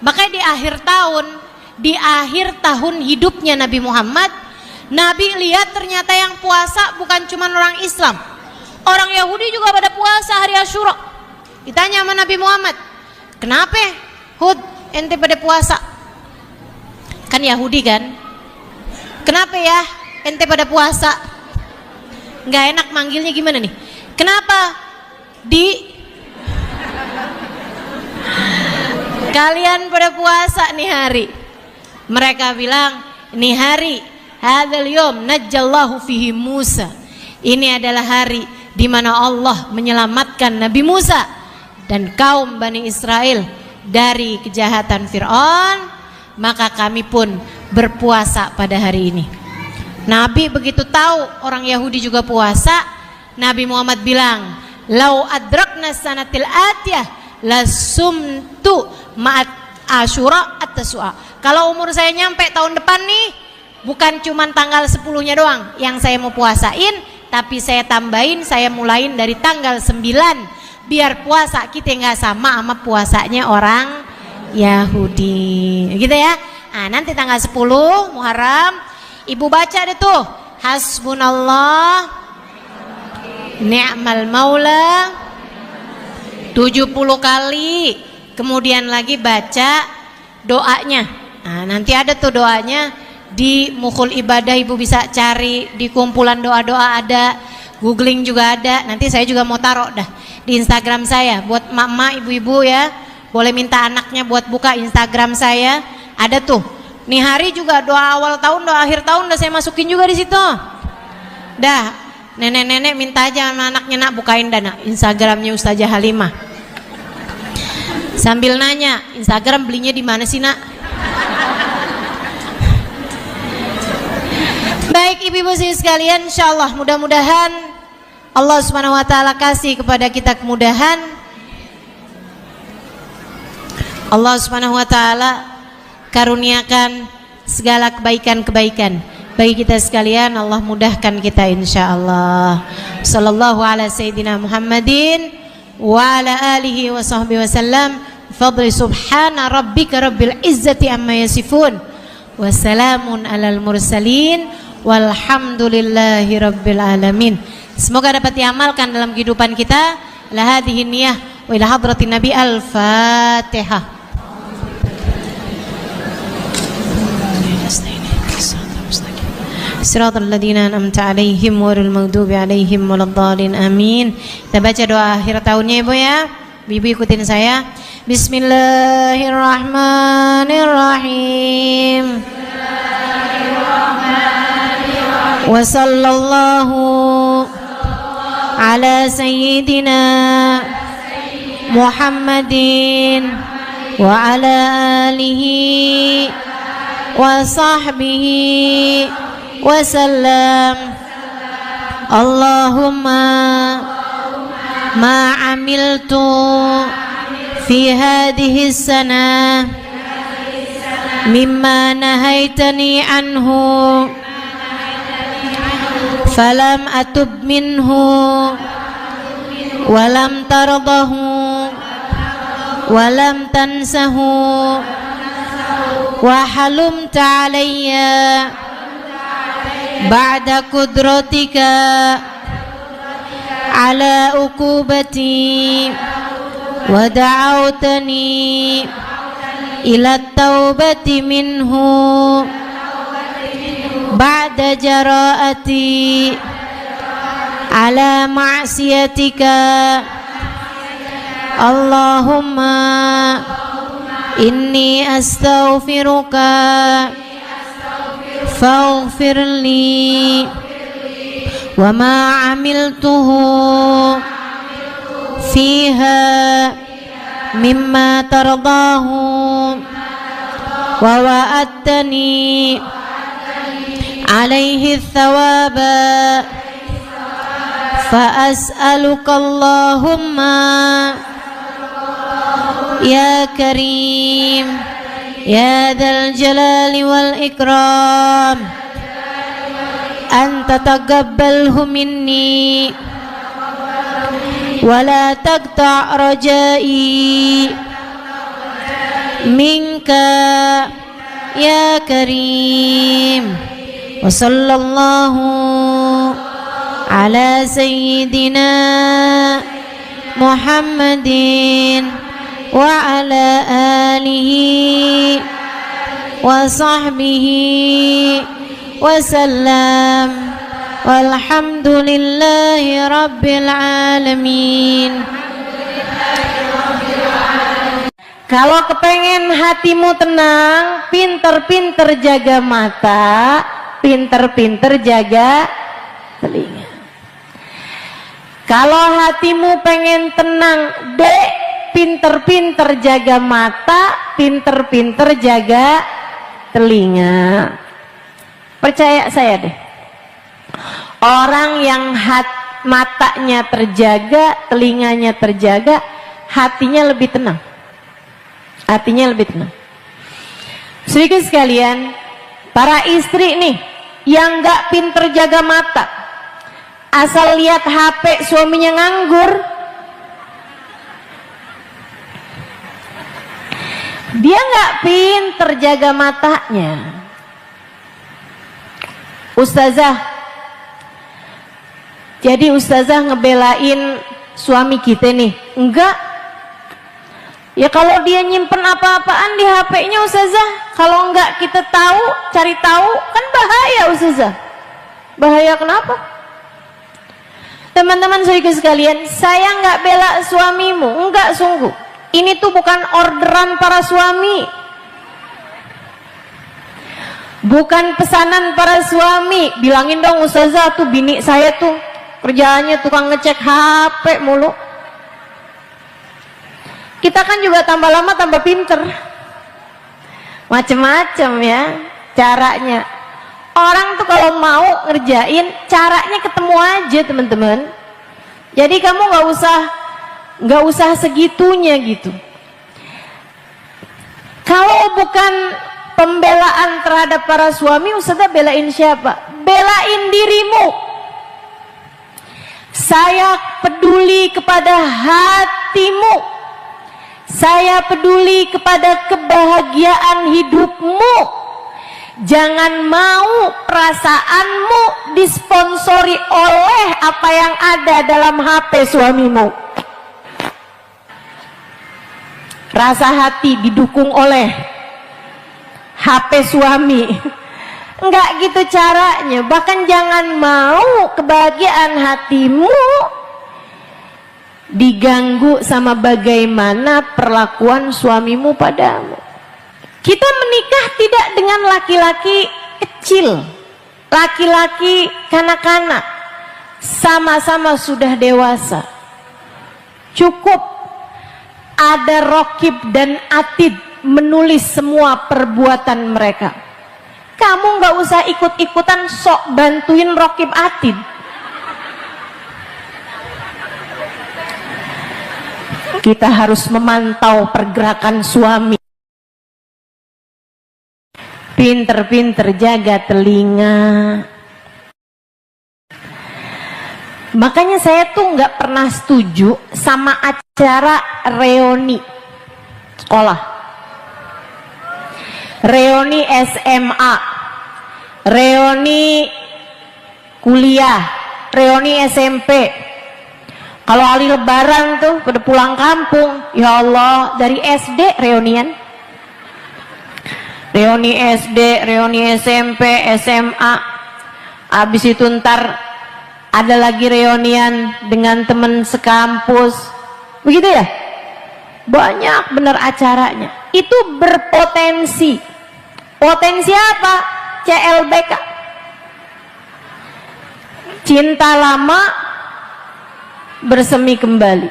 Makanya di akhir tahun hidupnya Nabi Muhammad, Nabi lihat ternyata yang puasa bukan cuman orang Islam, orang Yahudi juga pada puasa hari Asyura. Ditanya sama Nabi Muhammad, kenapa Hud ente pada puasa? Kan Yahudi kan? Kenapa ya ente pada puasa? Nggak enak manggilnya gimana nih? Kenapa kalian pada puasa nih hari? Mereka bilang, ini hari hadzal yom najjallahu fihi Musa. Ini adalah hari di mana Allah menyelamatkan Nabi Musa dan kaum Bani Israel dari kejahatan Fir'aun, maka kami pun berpuasa pada hari ini. Nabi begitu tahu orang Yahudi juga puasa, Nabi Muhammad bilang, lau adrakna sanatil atiyah lasumtu ma'at Asyura at-Tasu'a. Kalau umur saya nyampe tahun depan nih, bukan cuman tanggal 10-nya doang yang saya mau puasain, tapi saya tambahin, saya mulain dari tanggal 9, biar puasa kita nggak sama puasanya orang Yahudi, gitu ya. Nah, nanti tanggal 10 Muharram, ibu baca deh tuh, hasbunallah ni'mal maula 70 kali. Kemudian lagi baca doanya. Nah, nanti ada tuh doanya di Mukhul Ibadah, ibu bisa cari di kumpulan doa-doa, ada googling juga ada. Nanti saya juga mau taruh dah di Instagram saya buat mama ibu-ibu ya, boleh minta anaknya buat buka Instagram saya, ada tuh. Nih hari juga doa awal tahun, doa akhir tahun udah saya masukin juga di situ. Dah, nenek-nenek minta aja sama anaknya, nak bukain dana Instagramnya Ustazah Halimah. Sambil nanya, Instagram belinya di mana sih, nak? Baik ibu-ibu sekalian, insyaallah mudah-mudahan Allah Subhanahu wa taala kasih kepada kita kemudahan. Allah Subhanahu wa taala karuniakan segala kebaikan-kebaikan bagi kita sekalian. Allah mudahkan kita insyaallah. Sallallahu ala sayyidina Muhammadin wa ala alihi wa sahbihi wasallam. Fadli subhana rabbika rabbil izzati amma yasifun wa salamun alal mursalin walhamdulillahi rabbil alamin. Semoga dapat diamalkan dalam kehidupan kita. La hadhihi niyah wa ila hadratin nabi. Al-Fatihah. Siratal ladzina an'amta 'alaihim ghairil maghdubi 'alaihim waladdallin. Amin. Kita baca doa akhir tahunnya Ibu ya. Ibu ikutin saya. Bismillahirrahmanirrahim. Wa sallallahu ala sayyidina Muhammadin wa ala alihi wa sahbihi wasallam. Allahumma ma amiltu fi hadhihi sana mimma nahaitani anhu falam atub minhu walam tardahu walam tansahu wa halumta alayya ba'da qudratika ala ukubati wa da'awtani ila taubati minhu ba'da jara'ati ala ma'siyatika. Allahumma inni astaghfiruka faghfir li wa ma amiltuhu fiha mimma tardahu wa wa'adtani alaihi thawaba fa as'aluka Allahumma ya karim ya dzal jalali wal ikram an tataqabbalhu minni wa la taqta' rajai minka ya karim. Wa sallallahu ala sayyidina Muhammadin wa ala alihi wa sahbihi wasallam walhamdulillahi rabbil alamin. Kalau kepengen hatimu tenang, pinter-pinter jaga mata, pinter-pinter jaga telinga. Kalau hatimu pengen tenang, dek, pinter-pinter jaga mata, pinter-pinter jaga telinga. Percaya saya deh, orang yang matanya terjaga, telinganya terjaga, hatinya lebih tenang. Hatinya lebih tenang. Sedikit sekalian, para istri nih yang gak pinter jaga mata, asal lihat HP suaminya nganggur, dia gak pinter jaga matanya. Ustazah, Jadi ustazah ngebelain suami kita nih? Enggak. Ya kalau dia nyimpen apa-apaan di HP-nya ustazah, kalau enggak kita tahu, cari tahu, kan bahaya ustazah. Bahaya kenapa? Teman-teman saudara sekalian, saya enggak bela suamimu, enggak, sungguh. Ini tuh bukan orderan para suami, bukan pesanan para suami. Bilangin dong ustazah, tuh bini saya tuh kerjaannya tukang ngecek HP mulu. Kita kan juga tambah lama tambah pinter, macem-macem ya caranya. Orang tuh kalau mau ngerjain, caranya ketemu aja teman-teman. Jadi kamu nggak usah segitunya gitu. Kalau bukan pembelaan terhadap para suami, ustazah belain siapa? Belain dirimu. Saya peduli kepada hatimu. Saya peduli kepada kebahagiaan hidupmu. Jangan mau perasaanmu disponsori oleh apa yang ada dalam HP suamimu. Rasa hati didukung oleh HP suami. Enggak gitu caranya. Bahkan jangan mau kebahagiaan hatimu diganggu sama bagaimana perlakuan suamimu padamu. Kita menikah tidak dengan laki-laki kecil, laki-laki kanak-kanak, sama-sama sudah dewasa. Cukup ada Raqib dan Atid menulis semua perbuatan mereka. Kamu nggak usah ikut-ikutan sok bantuin Raqib Atid. Kita harus memantau pergerakan suami. Pinter-pinter jaga telinga. Makanya saya tuh nggak pernah setuju sama acara reuni sekolah, reuni SMA, reuni kuliah, reuni SMP. Kalau hari lebaran tuh pada pulang kampung, ya Allah, dari SD reunian, reuni SD, reuni SMP, SMA. Habis itu ntar ada lagi reunian dengan teman sekampus, begitu ya. Banyak bener acaranya. Itu berpotensi. Potensi apa? CLBK, cinta lama bersemi kembali.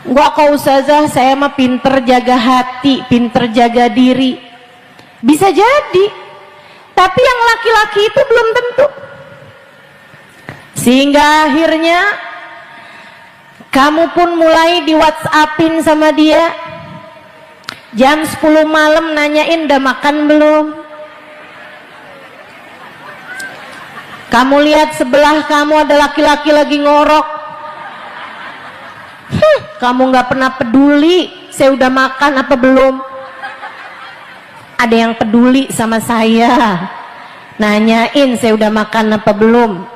Enggak kok ustazah, saya mah pinter jaga hati, pinter jaga diri. Bisa jadi, tapi yang laki-laki itu belum tentu. Sehingga akhirnya kamu pun mulai di WhatsAppin sama dia, jam 10 malam nanyain udah makan belum. Kamu lihat sebelah kamu ada laki-laki lagi ngorok. Kamu nggak pernah peduli saya udah makan apa belum. Ada yang peduli sama saya, nanyain saya udah makan apa belum.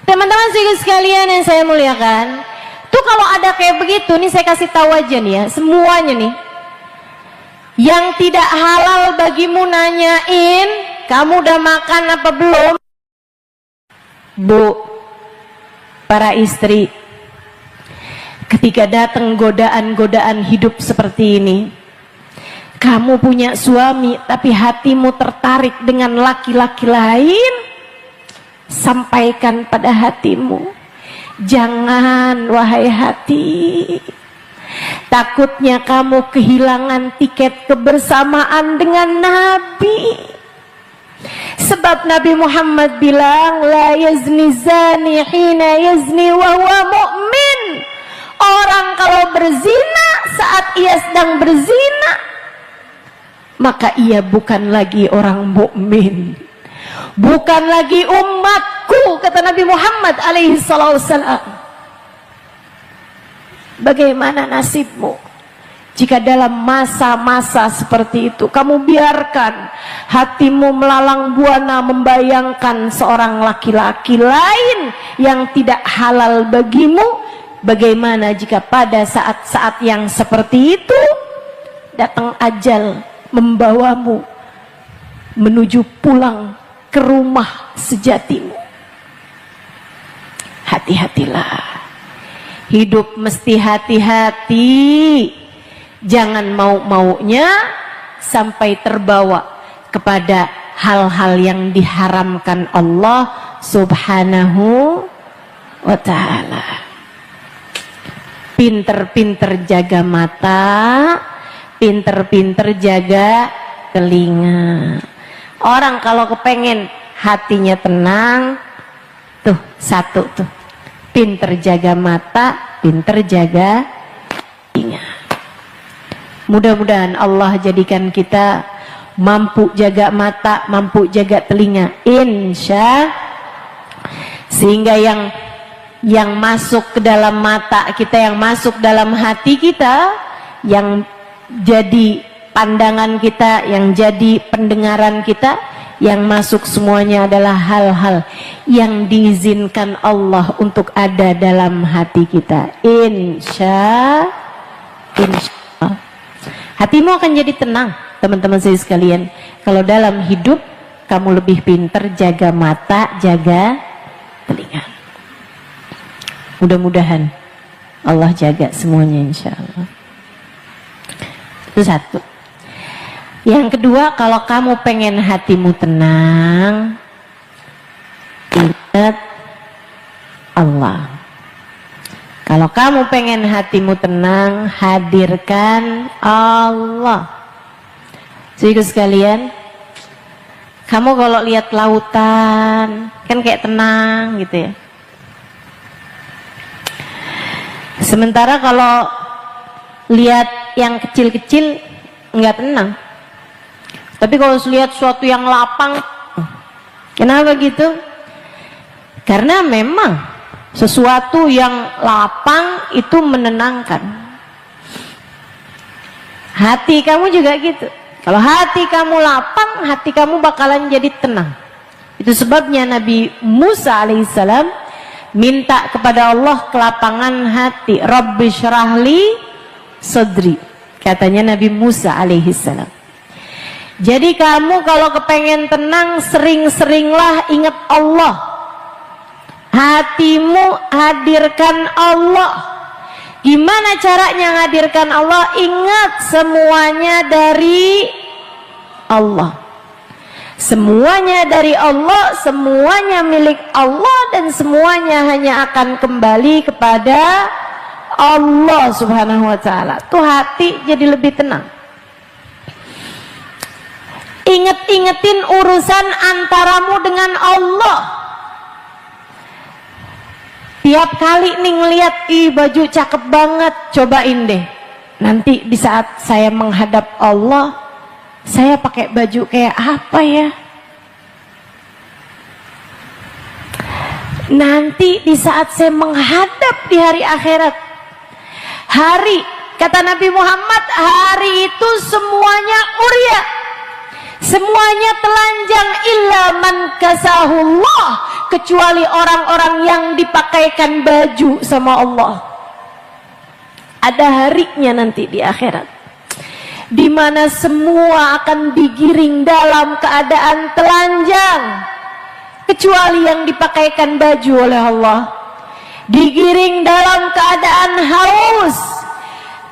Teman-teman sekalian yang saya muliakan, tuh kalau ada kayak begitu nih, saya kasih tahu aja nih ya, semuanya nih, yang tidak halal bagimu nanyain kamu udah makan apa belum. Bu, para istri, ketika datang godaan-godaan hidup seperti ini, kamu punya suami tapi hatimu tertarik dengan laki-laki lain, sampaikan pada hatimu, jangan wahai hati, takutnya kamu kehilangan tiket kebersamaan dengan Nabi. Sebab Nabi Muhammad bilang, la yazni zani hina yazni wa huwa mu'min. Orang kalau berzina saat ia sedang berzina, maka ia bukan lagi orang mukmin, bukan lagi umatku, kata Nabi Muhammad alaihi salatu wassalam. Bagaimana nasibmu Jika dalam masa-masa seperti itu kamu biarkan hatimu melalang buana membayangkan seorang laki-laki lain yang tidak halal bagimu, bagaimana jika pada saat-saat yang seperti itu datang ajal membawamu menuju pulang ke rumah sejatimu? Hati-hatilah. Hidup mesti hati-hati. Jangan mau-maunya sampai terbawa kepada hal-hal yang diharamkan Allah Subhanahu wa ta'ala. Pinter-pinter jaga mata, pinter-pinter jaga telinga. Orang kalau kepengen hatinya tenang, tuh satu tuh, pinter jaga mata, pinter jaga telinga. Mudah-mudahan Allah jadikan kita mampu jaga mata, mampu jaga telinga, insya, sehingga yang masuk ke dalam mata kita, yang masuk dalam hati kita, yang jadi pandangan kita, yang jadi pendengaran kita, yang masuk semuanya adalah hal-hal yang diizinkan Allah untuk ada dalam hati kita. Insya Allah hatimu akan jadi tenang, teman-teman saya sekalian, kalau dalam hidup kamu lebih pinter jaga mata, jaga telinga. Mudah-mudahan Allah jaga semuanya insya Allah. Itu satu. Yang kedua, kalau kamu pengen hatimu tenang, ingat Allah. Kalau kamu pengen hatimu tenang, hadirkan Allah. Jadi sekalian, kamu kalau lihat lautan, kan kayak tenang gitu ya. Sementara kalau lihat yang kecil-kecil, nggak tenang. Tapi kalau lihat sesuatu yang lapang, kenapa gitu? Karena memang sesuatu yang lapang itu menenangkan. Hati kamu juga gitu. Kalau hati kamu lapang, hati kamu bakalan jadi tenang. Itu sebabnya Nabi Musa alaihissalam minta kepada Allah kelapangan hati. Rabbi syrahli sadri, katanya Nabi Musa alaihissalam. Jadi kamu kalau kepengen tenang, sering-seringlah ingat Allah. Hatimu hadirkan Allah. Gimana caranya hadirkan Allah? Ingat semuanya dari Allah. Semuanya dari Allah, semuanya milik Allah, dan semuanya hanya akan kembali kepada Allah Subhanahu wa ta'ala. Tuh hati jadi lebih tenang. Inget-ingetin urusan antaramu dengan Allah. Tiap kali nih ngeliat, ih baju cakep banget, cobain deh. Nanti di saat saya menghadap Allah, saya pakai baju kayak apa ya? Nanti di saat saya menghadap di hari akhirat, hari, kata Nabi Muhammad, hari itu semuanya urya, semuanya telanjang, illa man kasahullah, kecuali orang-orang yang dipakaikan baju sama Allah. Ada harinya nanti di akhirat, di mana semua akan digiring dalam keadaan telanjang, kecuali yang dipakaikan baju oleh Allah. Digiring dalam keadaan haus,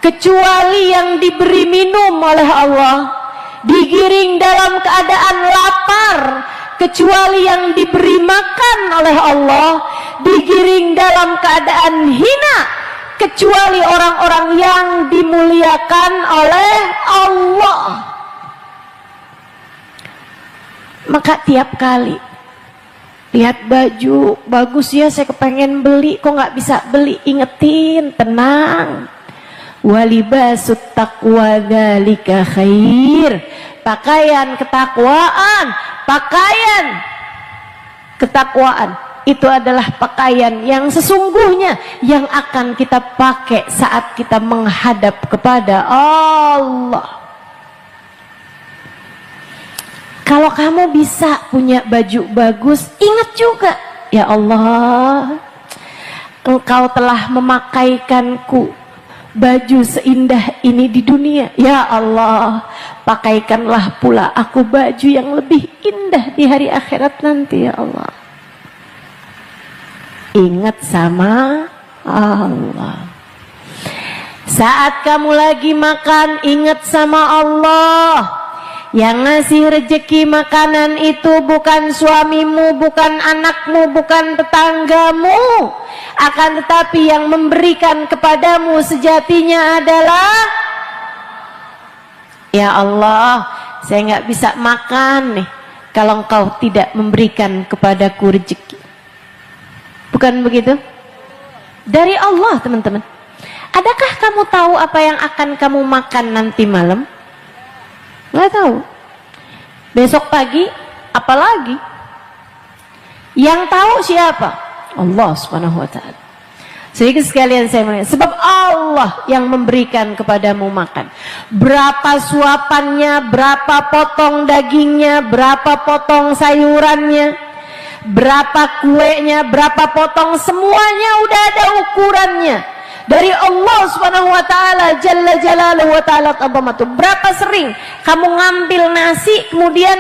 kecuali yang diberi minum oleh Allah. Digiring dalam keadaan lapar, kecuali yang diberi makan oleh Allah. Digiring dalam keadaan hina, kecuali orang-orang yang dimuliakan oleh Allah. Maka tiap kali lihat baju bagus ya, saya kepengen beli, kok nggak bisa beli, ingetin, tenang. Walibasut taqwa dzalika khair. Pakaian ketakwaan, pakaian ketakwaan itu adalah pakaian yang sesungguhnya yang akan kita pakai saat kita menghadap kepada Allah. Kalau kamu bisa punya baju bagus, ingat juga, ya Allah, Engkau telah memakaikanku baju seindah ini di dunia. Ya Allah, pakaikanlah pula aku baju yang lebih indah di hari akhirat nanti, ya Allah. Ingat sama Allah. Saat kamu lagi makan, ingat sama Allah. Yang ngasih rezeki makanan itu bukan suamimu, bukan anakmu, bukan tetanggamu, akan tetapi yang memberikan kepadamu sejatinya adalah, ya Allah, saya nggak bisa makan nih kalau Engkau tidak memberikan kepadaku rezeki. Bukan begitu? Dari Allah, teman-teman. Adakah kamu tahu apa yang akan kamu makan nanti malam? Nggak tahu. Besok pagi, apalagi? Yang tahu siapa? Allah Subhanahu wa ta'ala. Sehingga sekalian saya melihat, sebab Allah yang memberikan kepadamu makan. Berapa suapannya, berapa potong dagingnya, berapa potong sayurannya, berapa kuenya, berapa potong, semuanya udah ada ukurannya dari Allah Subhanahu wa taala jalla jalaluhu wa ta'ala azamatu. Berapa sering kamu ngambil nasi kemudian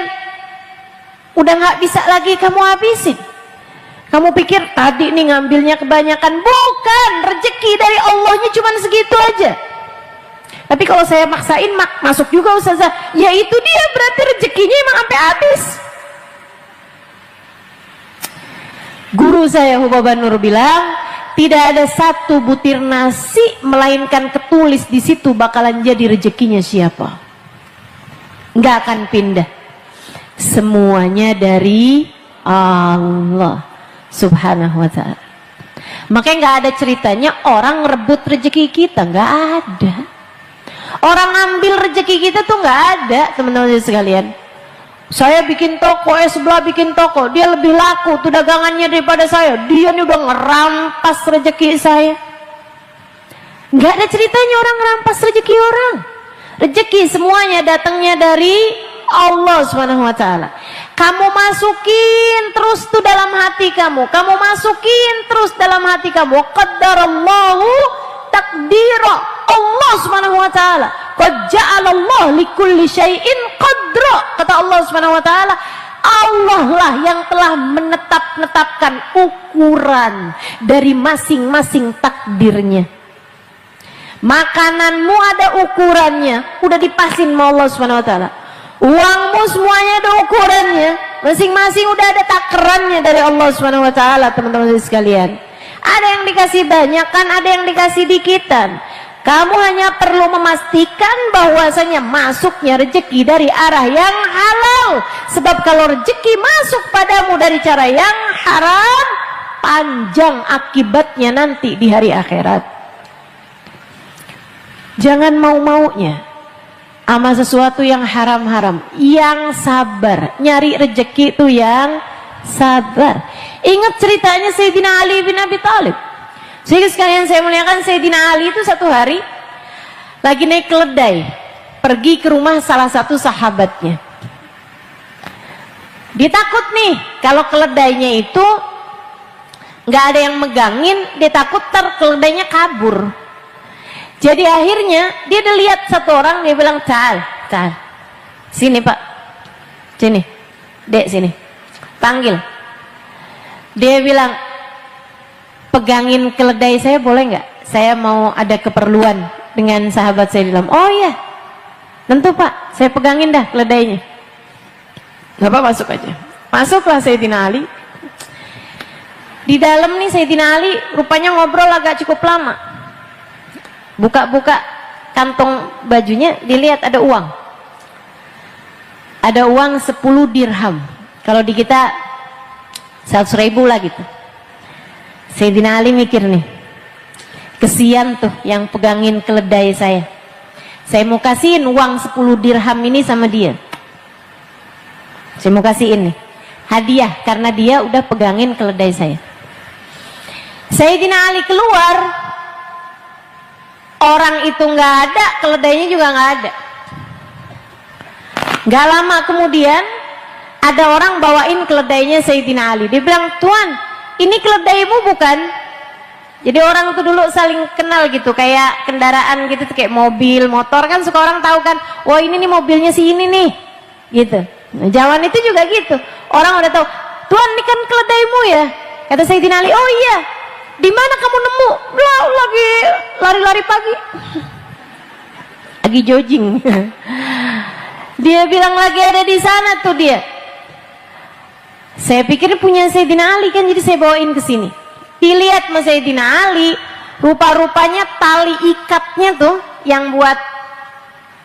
udah nggak bisa lagi kamu habisin. Kamu pikir tadi nih ngambilnya kebanyakan, bukan, rezeki dari Allahnya cuma segitu aja. Tapi kalau saya maksain masuk juga ustazah, ya itu dia, berarti rezekinya emang sampai habis. Guru saya Hubaba Nur bilang, tidak ada satu butir nasi melainkan ketulis di situ bakalan jadi rezekinya siapa. Nggak akan pindah. Semuanya dari Allah Subhanahu wa ta'ala. Makanya nggak ada ceritanya orang rebut rezeki kita, nggak ada. Orang ambil rezeki kita tuh nggak ada, teman-teman sekalian. Saya bikin toko, sebelah bikin toko, dia lebih laku tuh dagangannya daripada saya. Dia nih udah ngerampas rezeki saya. Nggak ada ceritanya orang ngerampas rezeki orang. Rezeki semuanya datangnya dari Allah Subhanahu wa ta'ala. Kamu masukin terus tuh dalam hati kamu. Kamu masukin terus dalam hati kamu. Qaddarallahu takdira. Allah Subhanahu wa ta'ala. Qad ja'alallahu likulli syai'in qadra. Kata Allah Subhanahu wa ta'ala, Allah lah yang telah menetapkan ukuran dari masing-masing takdirnya. Makananmu ada ukurannya, udah dipasin sama Allah Subhanahu wa ta'ala. Uangmu semuanya ada ukurannya, masing-masing udah ada takarannya dari Allah Subhanahu wa ta'ala, teman-teman sekalian. Ada yang dikasih banyakan, ada yang dikasih dikitan. Kamu hanya perlu memastikan bahwasanya masuknya rezeki dari arah yang halal. Sebab kalau rezeki masuk padamu dari cara yang haram, panjang akibatnya nanti di hari akhirat. Jangan mau-maunya sama sesuatu yang haram-haram. Yang sabar, nyari rezeki itu yang sabar. Ingat ceritanya Sayyidina Ali bin Abi Thalib. Sehingga sekalian saya muliakan, Sayyidina Ali itu satu hari lagi naik keledai, pergi ke rumah salah satu sahabatnya. Dia takut nih kalau keledainya itu nggak ada yang megangin, dia takut keledainya kabur. Jadi akhirnya dia udah lihat satu orang, dia bilang, Cal, sini pak, sini, dek sini, panggil. Dia bilang, pegangin keledai saya boleh nggak? Saya mau ada keperluan dengan sahabat saya di dalam. Oh iya, tentu pak, saya pegangin dah keledainya. Nggak apa, masuk aja. Masuklah Sayyidina Ali. Di dalam nih Sayyidina Ali rupanya ngobrol agak cukup lama. Buka-buka kantong bajunya, dilihat ada uang. Ada uang 10 dirham. Kalau di kita 100.000 lah gitu. Sayyidina Ali mikir nih, kesian tuh yang pegangin keledai saya. Saya mau kasihin uang 10 dirham ini sama dia. Saya mau kasihin nih. hadiah karena dia udah pegangin keledai saya. Sayyidina Ali keluar, orang itu nggak ada, keledainya juga nggak ada. Gak lama kemudian ada orang bawain keledainya Sayyidina Ali. Dia bilang, "Tuan, ini keledaimu bukan?" Jadi orang tuh dulu saling kenal gitu, kayak kendaraan gitu, kayak mobil, motor kan suka orang tahu kan, "Wah, ini nih mobilnya si ini nih," gitu. Nah, zaman itu juga gitu, orang udah tahu, "Tuan, ini kan keledaimu ya?" Kata Sayyidina Ali, "Oh iya, di mana kamu nemu?" "Lah, lagi lari-lari pagi." Lagi jogging. Dia bilang lagi ada di sana tuh dia. Saya pikir punya Sayyidina Ali kan, jadi saya bawain ke sini. Dilihat sama Sayyidina Ali, rupa-rupanya tali ikatnya tuh yang buat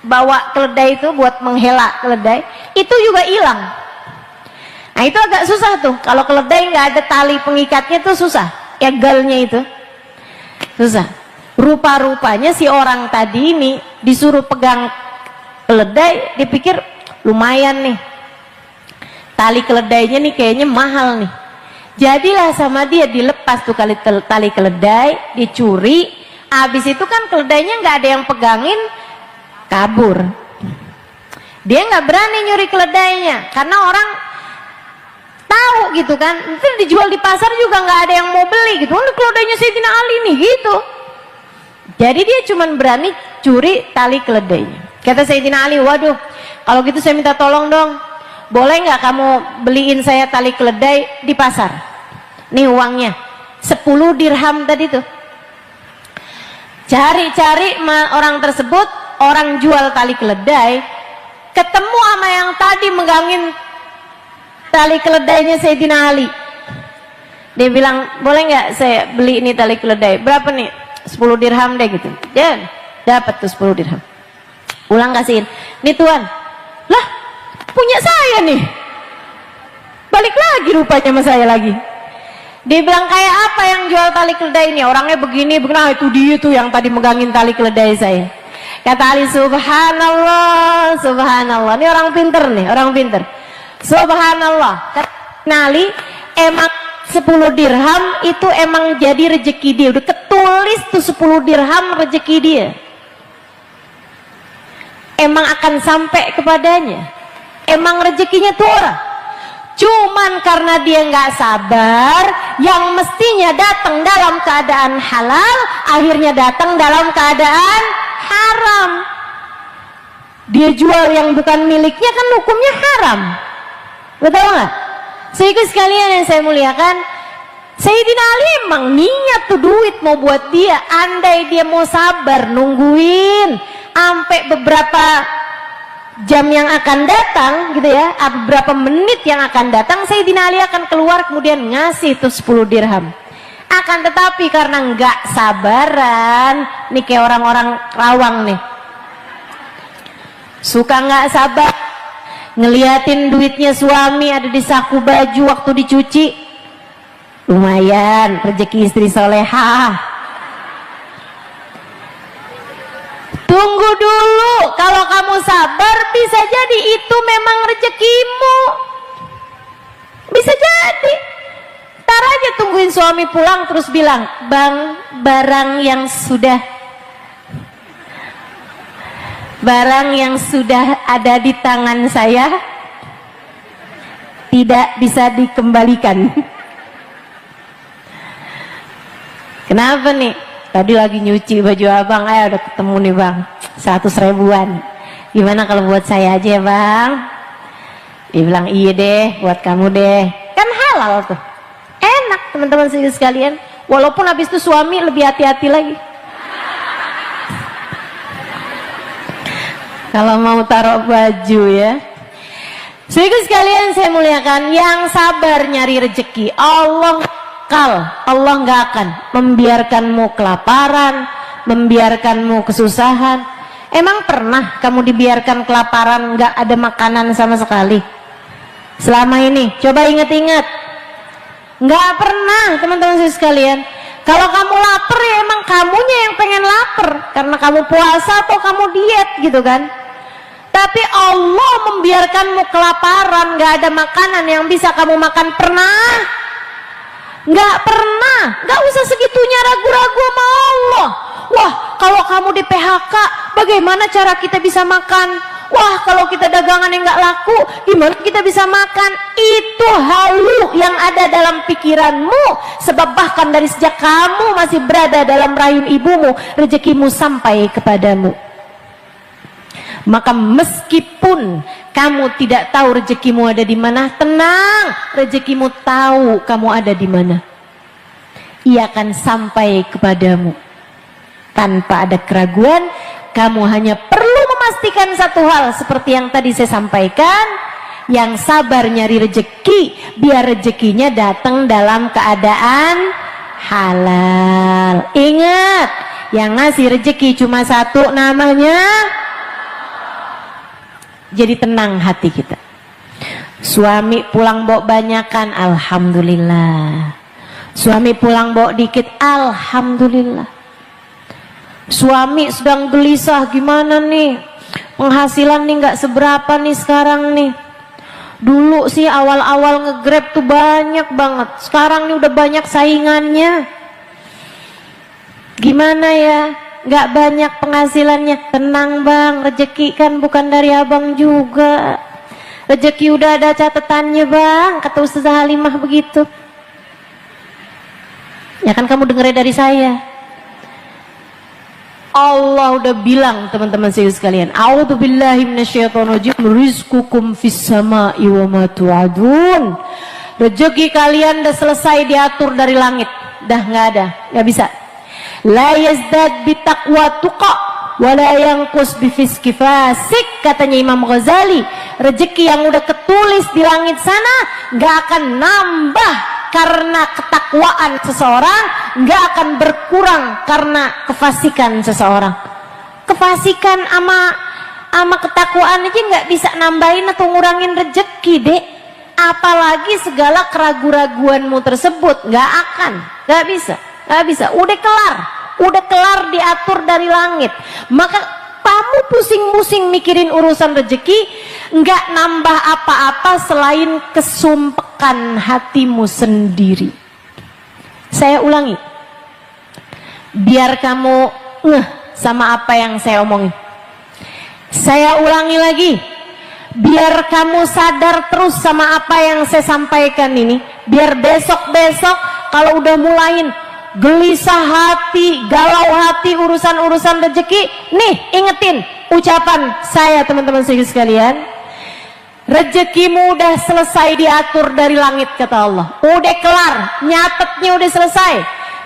bawa keledai itu, buat menghela keledai, itu juga hilang. Nah itu agak susah tuh, kalau keledai nggak ada tali pengikatnya tuh susah, egalnya itu susah. Rupa-rupanya si orang tadi ini disuruh pegang keledai, dipikir lumayan nih, tali keledainya nih kayaknya mahal nih. Jadilah sama dia dilepas tuh tali keledai, dicuri. Habis itu kan keledainya nggak ada yang pegangin, kabur. Dia nggak berani nyuri keledainya karena orang tahu gitu kan, itu dijual di pasar juga nggak ada yang mau beli gitu. Ini keledainya Sayyidina Ali nih gitu. Jadi dia cuma berani curi tali keledainya. Kata Sayyidina Ali, "Waduh, kalau gitu saya minta tolong dong, boleh nggak kamu beliin saya tali keledai di pasar? Nih uangnya, 10 dirham tadi tuh." Cari-cari orang tersebut, orang jual tali keledai, ketemu sama yang tadi megangin tali keledainya Sayyidina Ali. Dia bilang, "Boleh nggak saya beli ini tali keledai? Berapa nih?" 10 dirham deh gitu. Dan dapat tuh 10 dirham. Ulang kasihin, "Nih Tuan." "Lah, punya saya nih." Balik lagi rupanya sama saya lagi. Dia bilang, "Kayak apa yang jual tali keledai ini? Orangnya begini, begini." "Nah, itu dia tuh yang tadi megangin tali keledai saya." Kata Ali, "Subhanallah, subhanallah." Ini orang pinter nih, orang pinter. Subhanallah. Kata Ali, emang 10 dirham itu emang jadi rezeki dia. Udah ketulis tuh 10 dirham rezeki dia. Emang akan sampai kepadanya. Emang rezekinya tuh orang. Cuman karena dia nggak sabar, yang mestinya datang dalam keadaan halal, akhirnya datang dalam keadaan haram. Dia jual yang bukan miliknya kan hukumnya haram. Betul nggak? Sehingga sekalian yang saya muliakan, Sayyidina Ali emang niat tuh duit mau buat dia. Andai dia mau sabar nungguin sampai beberapa jam yang akan datang gitu ya, beberapa menit yang akan datang, Sayyidina Ali akan keluar kemudian ngasih tuh 10 dirham. Akan tetapi karena nggak sabaran, nih kayak orang-orang rawang nih, suka nggak sabar ngeliatin duitnya suami ada di saku baju waktu dicuci, lumayan rezeki istri solehah. Tunggu dulu, kalau kamu sabar bisa jadi itu memang rezekimu, bisa jadi. Ntar aja tungguin suami pulang terus bilang, "Bang, barang yang sudah ada di tangan saya tidak bisa dikembalikan." Kenapa nih? Tadi lagi nyuci baju abang, udah ketemu nih bang, 100 ribuan. Gimana kalau buat saya aja ya bang? Dia bilang, "Iya deh, buat kamu deh." Kan halal tuh, enak teman-teman sekalian. Walaupun habis itu suami lebih hati-hati lagi. Kalau mau taruh baju ya. Sehingga sekalian saya muliakan, yang sabar nyari rezeki, Allah nggak akan membiarkanmu kelaparan, membiarkanmu kesusahan. Emang pernah kamu dibiarkan kelaparan, nggak ada makanan sama sekali selama ini? Coba ingat-ingat. Nggak pernah teman-teman sekalian. Kalau kamu lapar ya emang kamunya yang pengen lapar karena kamu puasa atau kamu diet gitu kan. Tapi Allah membiarkanmu kelaparan, gak ada makanan yang bisa kamu makan. Pernah? Gak pernah. Gak usah segitunya ragu-ragu sama Allah. Wah, kalau kamu di PHK, bagaimana cara kita bisa makan? Wah, kalau kita dagangan yang gak laku, gimana kita bisa makan? Itu halu yang ada dalam pikiranmu. Sebab bahkan dari sejak kamu masih berada dalam rahim ibumu, rezekimu sampai kepadamu. Maka meskipun kamu tidak tahu rezekimu ada di mana, tenang, rezekimu tahu kamu ada di mana. Ia akan sampai kepadamu tanpa ada keraguan. Kamu hanya perlu memastikan satu hal, seperti yang tadi saya sampaikan, yang sabar nyari rezeki, biar rezekinya datang dalam keadaan halal. Ingat, yang ngasih rezeki cuma satu, namanya. Jadi tenang hati kita. Suami pulang bawa banyakan, alhamdulillah. Suami pulang bawa dikit, alhamdulillah. Suami sedang gelisah, gimana nih? Penghasilan nih nggak seberapa nih sekarang nih. Dulu sih awal-awal nge-Grab tuh banyak banget. Sekarang nih udah banyak saingannya. Gimana ya? Nggak banyak penghasilannya. Tenang bang, rezeki kan bukan dari abang juga. Rezeki udah ada catatannya bang, kata Ustazah Halimah begitu. Ya kan kamu dengernya dari saya. Allah udah bilang, teman-teman sekalian, a'udzubillahi minasyaitonirrajim, rizqukum fis sama'i wa ma tu'adun. Rezeki kalian udah selesai diatur dari langit. Dah nggak ada, nggak bisa. La yazdad bitaqwa tuqa wa la yanqus bifiski fasik, katanya Imam Ghazali. Rezeki yang udah ketulis di langit sana nggak akan nambah karena ketakwaan seseorang, nggak akan berkurang karena kefasikan seseorang. Kefasikan ama ketakwaan aja nggak bisa nambahin atau ngurangin rezeki, dek. Apalagi segala keraguan-raguanmu tersebut, nggak bisa. Udah kelar diatur dari langit. Maka kamu pusing-pusing mikirin urusan rezeki, nggak nambah apa-apa selain kesumpekan hatimu sendiri. Saya ulangi, biar kamu ngeh sama apa yang saya omongin. Saya ulangi lagi, biar kamu sadar terus sama apa yang saya sampaikan ini. Biar besok-besok kalau udah mulain gelisah hati, galau hati urusan-urusan rezeki, nih ingetin ucapan saya, teman-teman sekalian. Rezekimu udah selesai diatur dari langit, kata Allah. Udah kelar, nyatetnya udah selesai.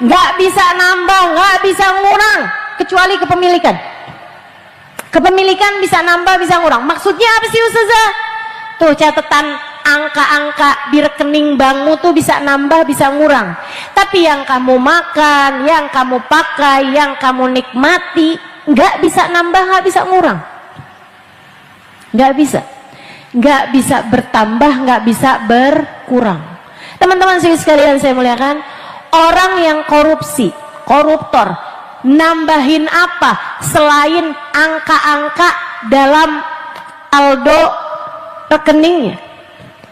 Nggak bisa nambah, nggak bisa ngurang, kecuali kepemilikan. Kepemilikan bisa nambah, bisa ngurang. Maksudnya apa sih Ustazah? Tuh catatan angka-angka di rekening bankmu tuh bisa nambah, bisa ngurang. Tapi yang kamu makan, yang kamu pakai, yang kamu nikmati, nggak bisa nambah, nggak bisa ngurang. Nggak bisa bertambah, nggak bisa berkurang. Teman-teman sekalian saya muliakan, orang yang koruptor, nambahin apa selain angka-angka dalam saldo rekeningnya?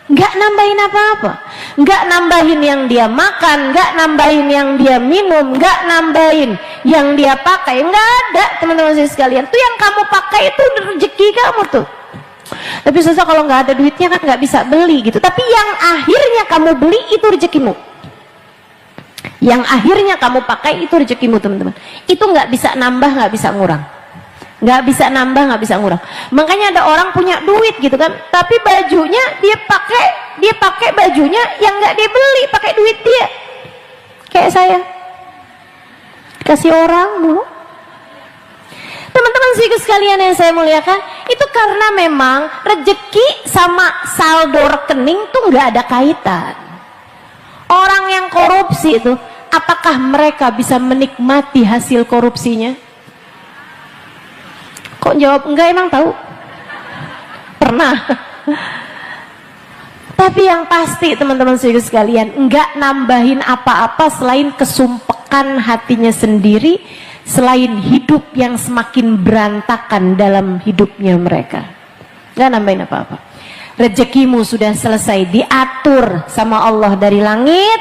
Nggak nambahin apa-apa, nggak nambahin yang dia makan, nggak nambahin yang dia minum, nggak nambahin yang dia pakai, nggak ada, teman-teman sekalian. Tuh yang kamu pakai itu rezeki kamu tuh. Tapi susah kalau nggak ada duitnya kan nggak bisa beli gitu. Tapi yang akhirnya kamu beli itu rezekimu. Yang akhirnya kamu pakai itu rezekimu, teman-teman. Itu nggak bisa nambah, nggak bisa ngurang. Nggak bisa nambah, nggak bisa ngurang. Makanya ada orang punya duit gitu kan, tapi bajunya dia pakai bajunya yang nggak dia beli, pakai duit dia. Kayak saya kasih orang dulu. Teman-teman sekalian yang saya muliakan, itu karena memang rezeki sama saldo rekening tuh nggak ada kaitan. Orang yang korupsi itu, apakah mereka bisa menikmati hasil korupsinya? Kok jawab enggak, emang tahu? Pernah. Tapi yang pasti teman-teman sekalian, enggak nambahin apa-apa selain kesumpekan hatinya sendiri, selain hidup yang semakin berantakan dalam hidupnya mereka. Nggak nambahin apa-apa. Rezekimu sudah selesai diatur sama Allah dari langit,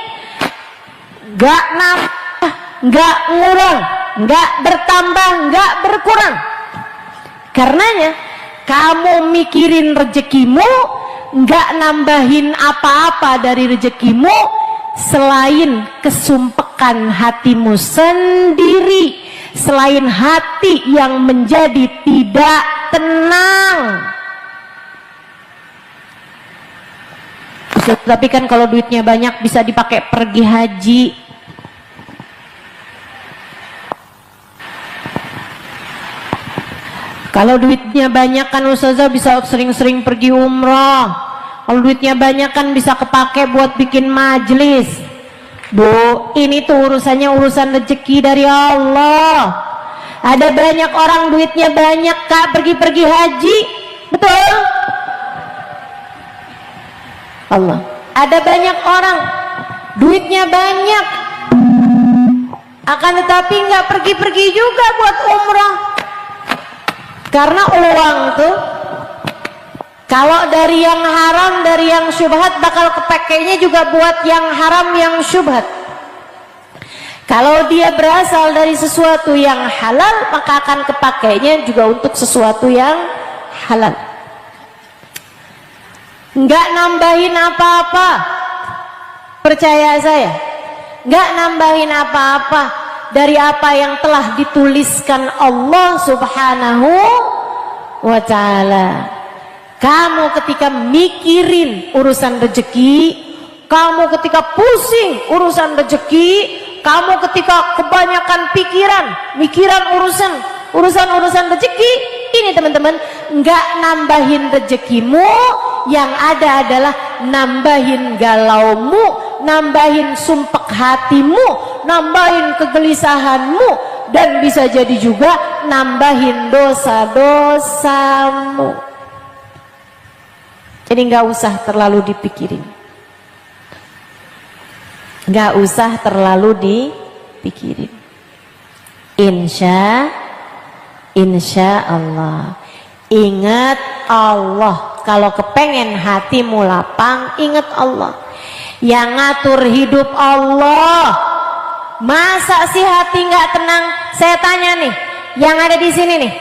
nggak nambah, nggak ngurang, nggak bertambah, nggak berkurang. Karenanya kamu mikirin rezekimu, nggak nambahin apa-apa dari rezekimu selain kesumpekan hatimu sendiri, selain hati yang menjadi tidak tenang. Tapi kan kalau duitnya banyak bisa dipakai pergi haji. Kalau duitnya banyak kan Ustazah bisa sering-sering pergi umroh. Kalau duitnya banyak kan bisa kepake buat bikin majelis. Bu, ini tuh urusannya urusan rezeki dari Allah. Ada banyak orang duitnya banyak Kak pergi-pergi haji. Betul? Allah. Ada banyak orang duitnya banyak, akan tetapi nggak pergi-pergi juga buat umrah. Karena uang tuh kalau dari yang haram, dari yang syubhat bakal kepakainya juga buat yang haram, yang syubhat. Kalau dia berasal dari sesuatu yang halal, maka akan kepakainya juga untuk sesuatu yang halal. Nggak nambahin apa-apa, percaya saya, nggak nambahin apa-apa dari apa yang telah dituliskan Allah Subhanahu wa ta'ala. Kamu ketika mikirin urusan rezeki, kamu ketika pusing urusan rezeki, kamu ketika kebanyakan mikiran urusan rezeki, ini teman-teman, nggak nambahin rezekimu, yang ada adalah nambahin galaumu, nambahin sumpek hatimu, nambahin kegelisahanmu, dan bisa jadi juga nambahin dosa-dosamu. Jadi nggak usah terlalu dipikirin, nggak usah terlalu dipikirin. Insya Allah, ingat Allah. Kalau kepengen hatimu lapang, ingat Allah. Yang ngatur hidup Allah. Masa sih hati nggak tenang? Saya tanya nih, yang ada di sini nih,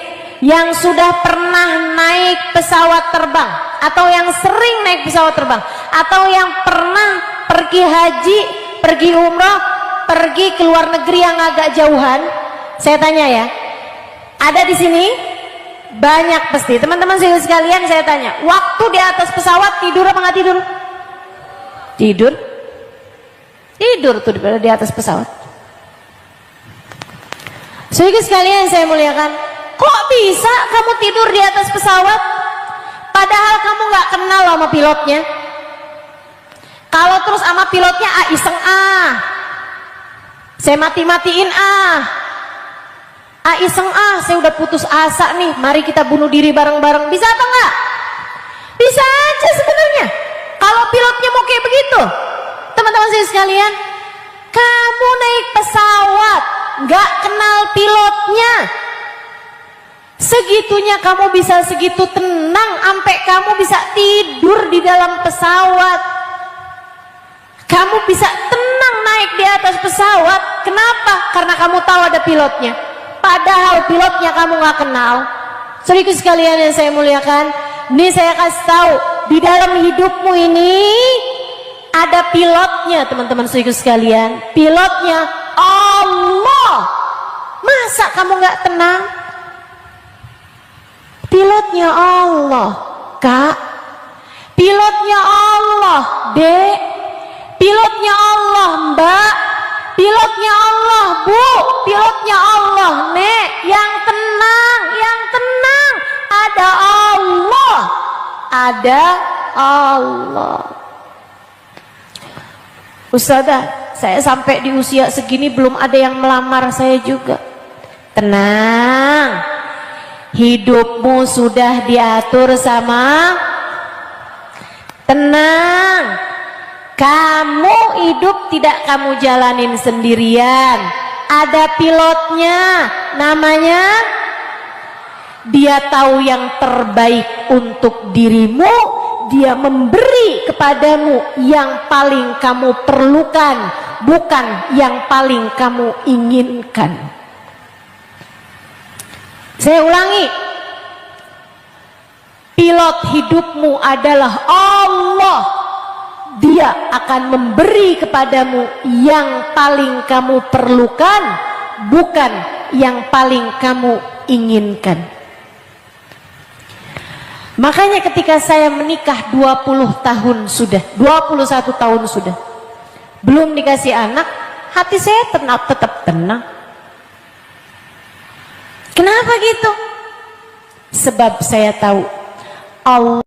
yang sudah pernah naik pesawat terbang, atau yang sering naik pesawat terbang, atau yang pernah pergi haji, pergi umrah, pergi ke luar negeri yang agak jauhan, saya tanya ya, ada di sini banyak pasti teman-teman sekalian. Saya tanya, waktu di atas pesawat tidur apa nggak tidur? Tidur tuh di atas pesawat. Saudara sekalian saya muliakan, kok bisa kamu tidur di atas pesawat padahal kamu nggak kenal sama pilotnya? Kalau terus sama pilotnya iseng saya mati-matiin iseng saya udah putus asa nih, mari kita bunuh diri bareng-bareng. Bisa apa enggak? Bisa aja sebenarnya kalau pilotnya mau kayak begitu. Teman-teman saya sekalian, kamu naik pesawat nggak kenal pilotnya, segitunya kamu bisa segitu tenang sampai kamu bisa tidur di dalam pesawat, kamu bisa tenang naik di atas pesawat. Kenapa? Karena kamu tahu ada pilotnya, padahal pilotnya kamu nggak kenal. Saudara sekalian yang saya muliakan, ini saya kasih tahu, di dalam hidupmu ini ada pilotnya teman-teman saudara sekalian. Pilotnya Allah. Masa kamu nggak tenang? Pilotnya Allah, Kak. Pilotnya Allah, Dek. Pilotnya Allah, Mbak. Pilotnya Allah, Bu. Pilotnya Allah, Nek. Yang tenang. Ada Allah. Ada Allah. Ustazah, saya sampai di usia segini belum ada yang melamar saya juga. Tenang, hidupmu sudah diatur sama. Tenang, kamu hidup tidak kamu jalanin sendirian, ada pilotnya, namanya Dia tahu yang terbaik untuk dirimu, dia memberi kepadamu yang paling kamu perlukan, bukan yang paling kamu inginkan. Saya ulangi, pilot hidupmu adalah Allah. Dia akan memberi kepadamu yang paling kamu perlukan, bukan yang paling kamu inginkan. Makanya ketika saya menikah 20 tahun sudah, 21 tahun sudah, belum dikasih anak, hati saya tetap tenang. Kenapa gitu? Sebab saya tahu Allah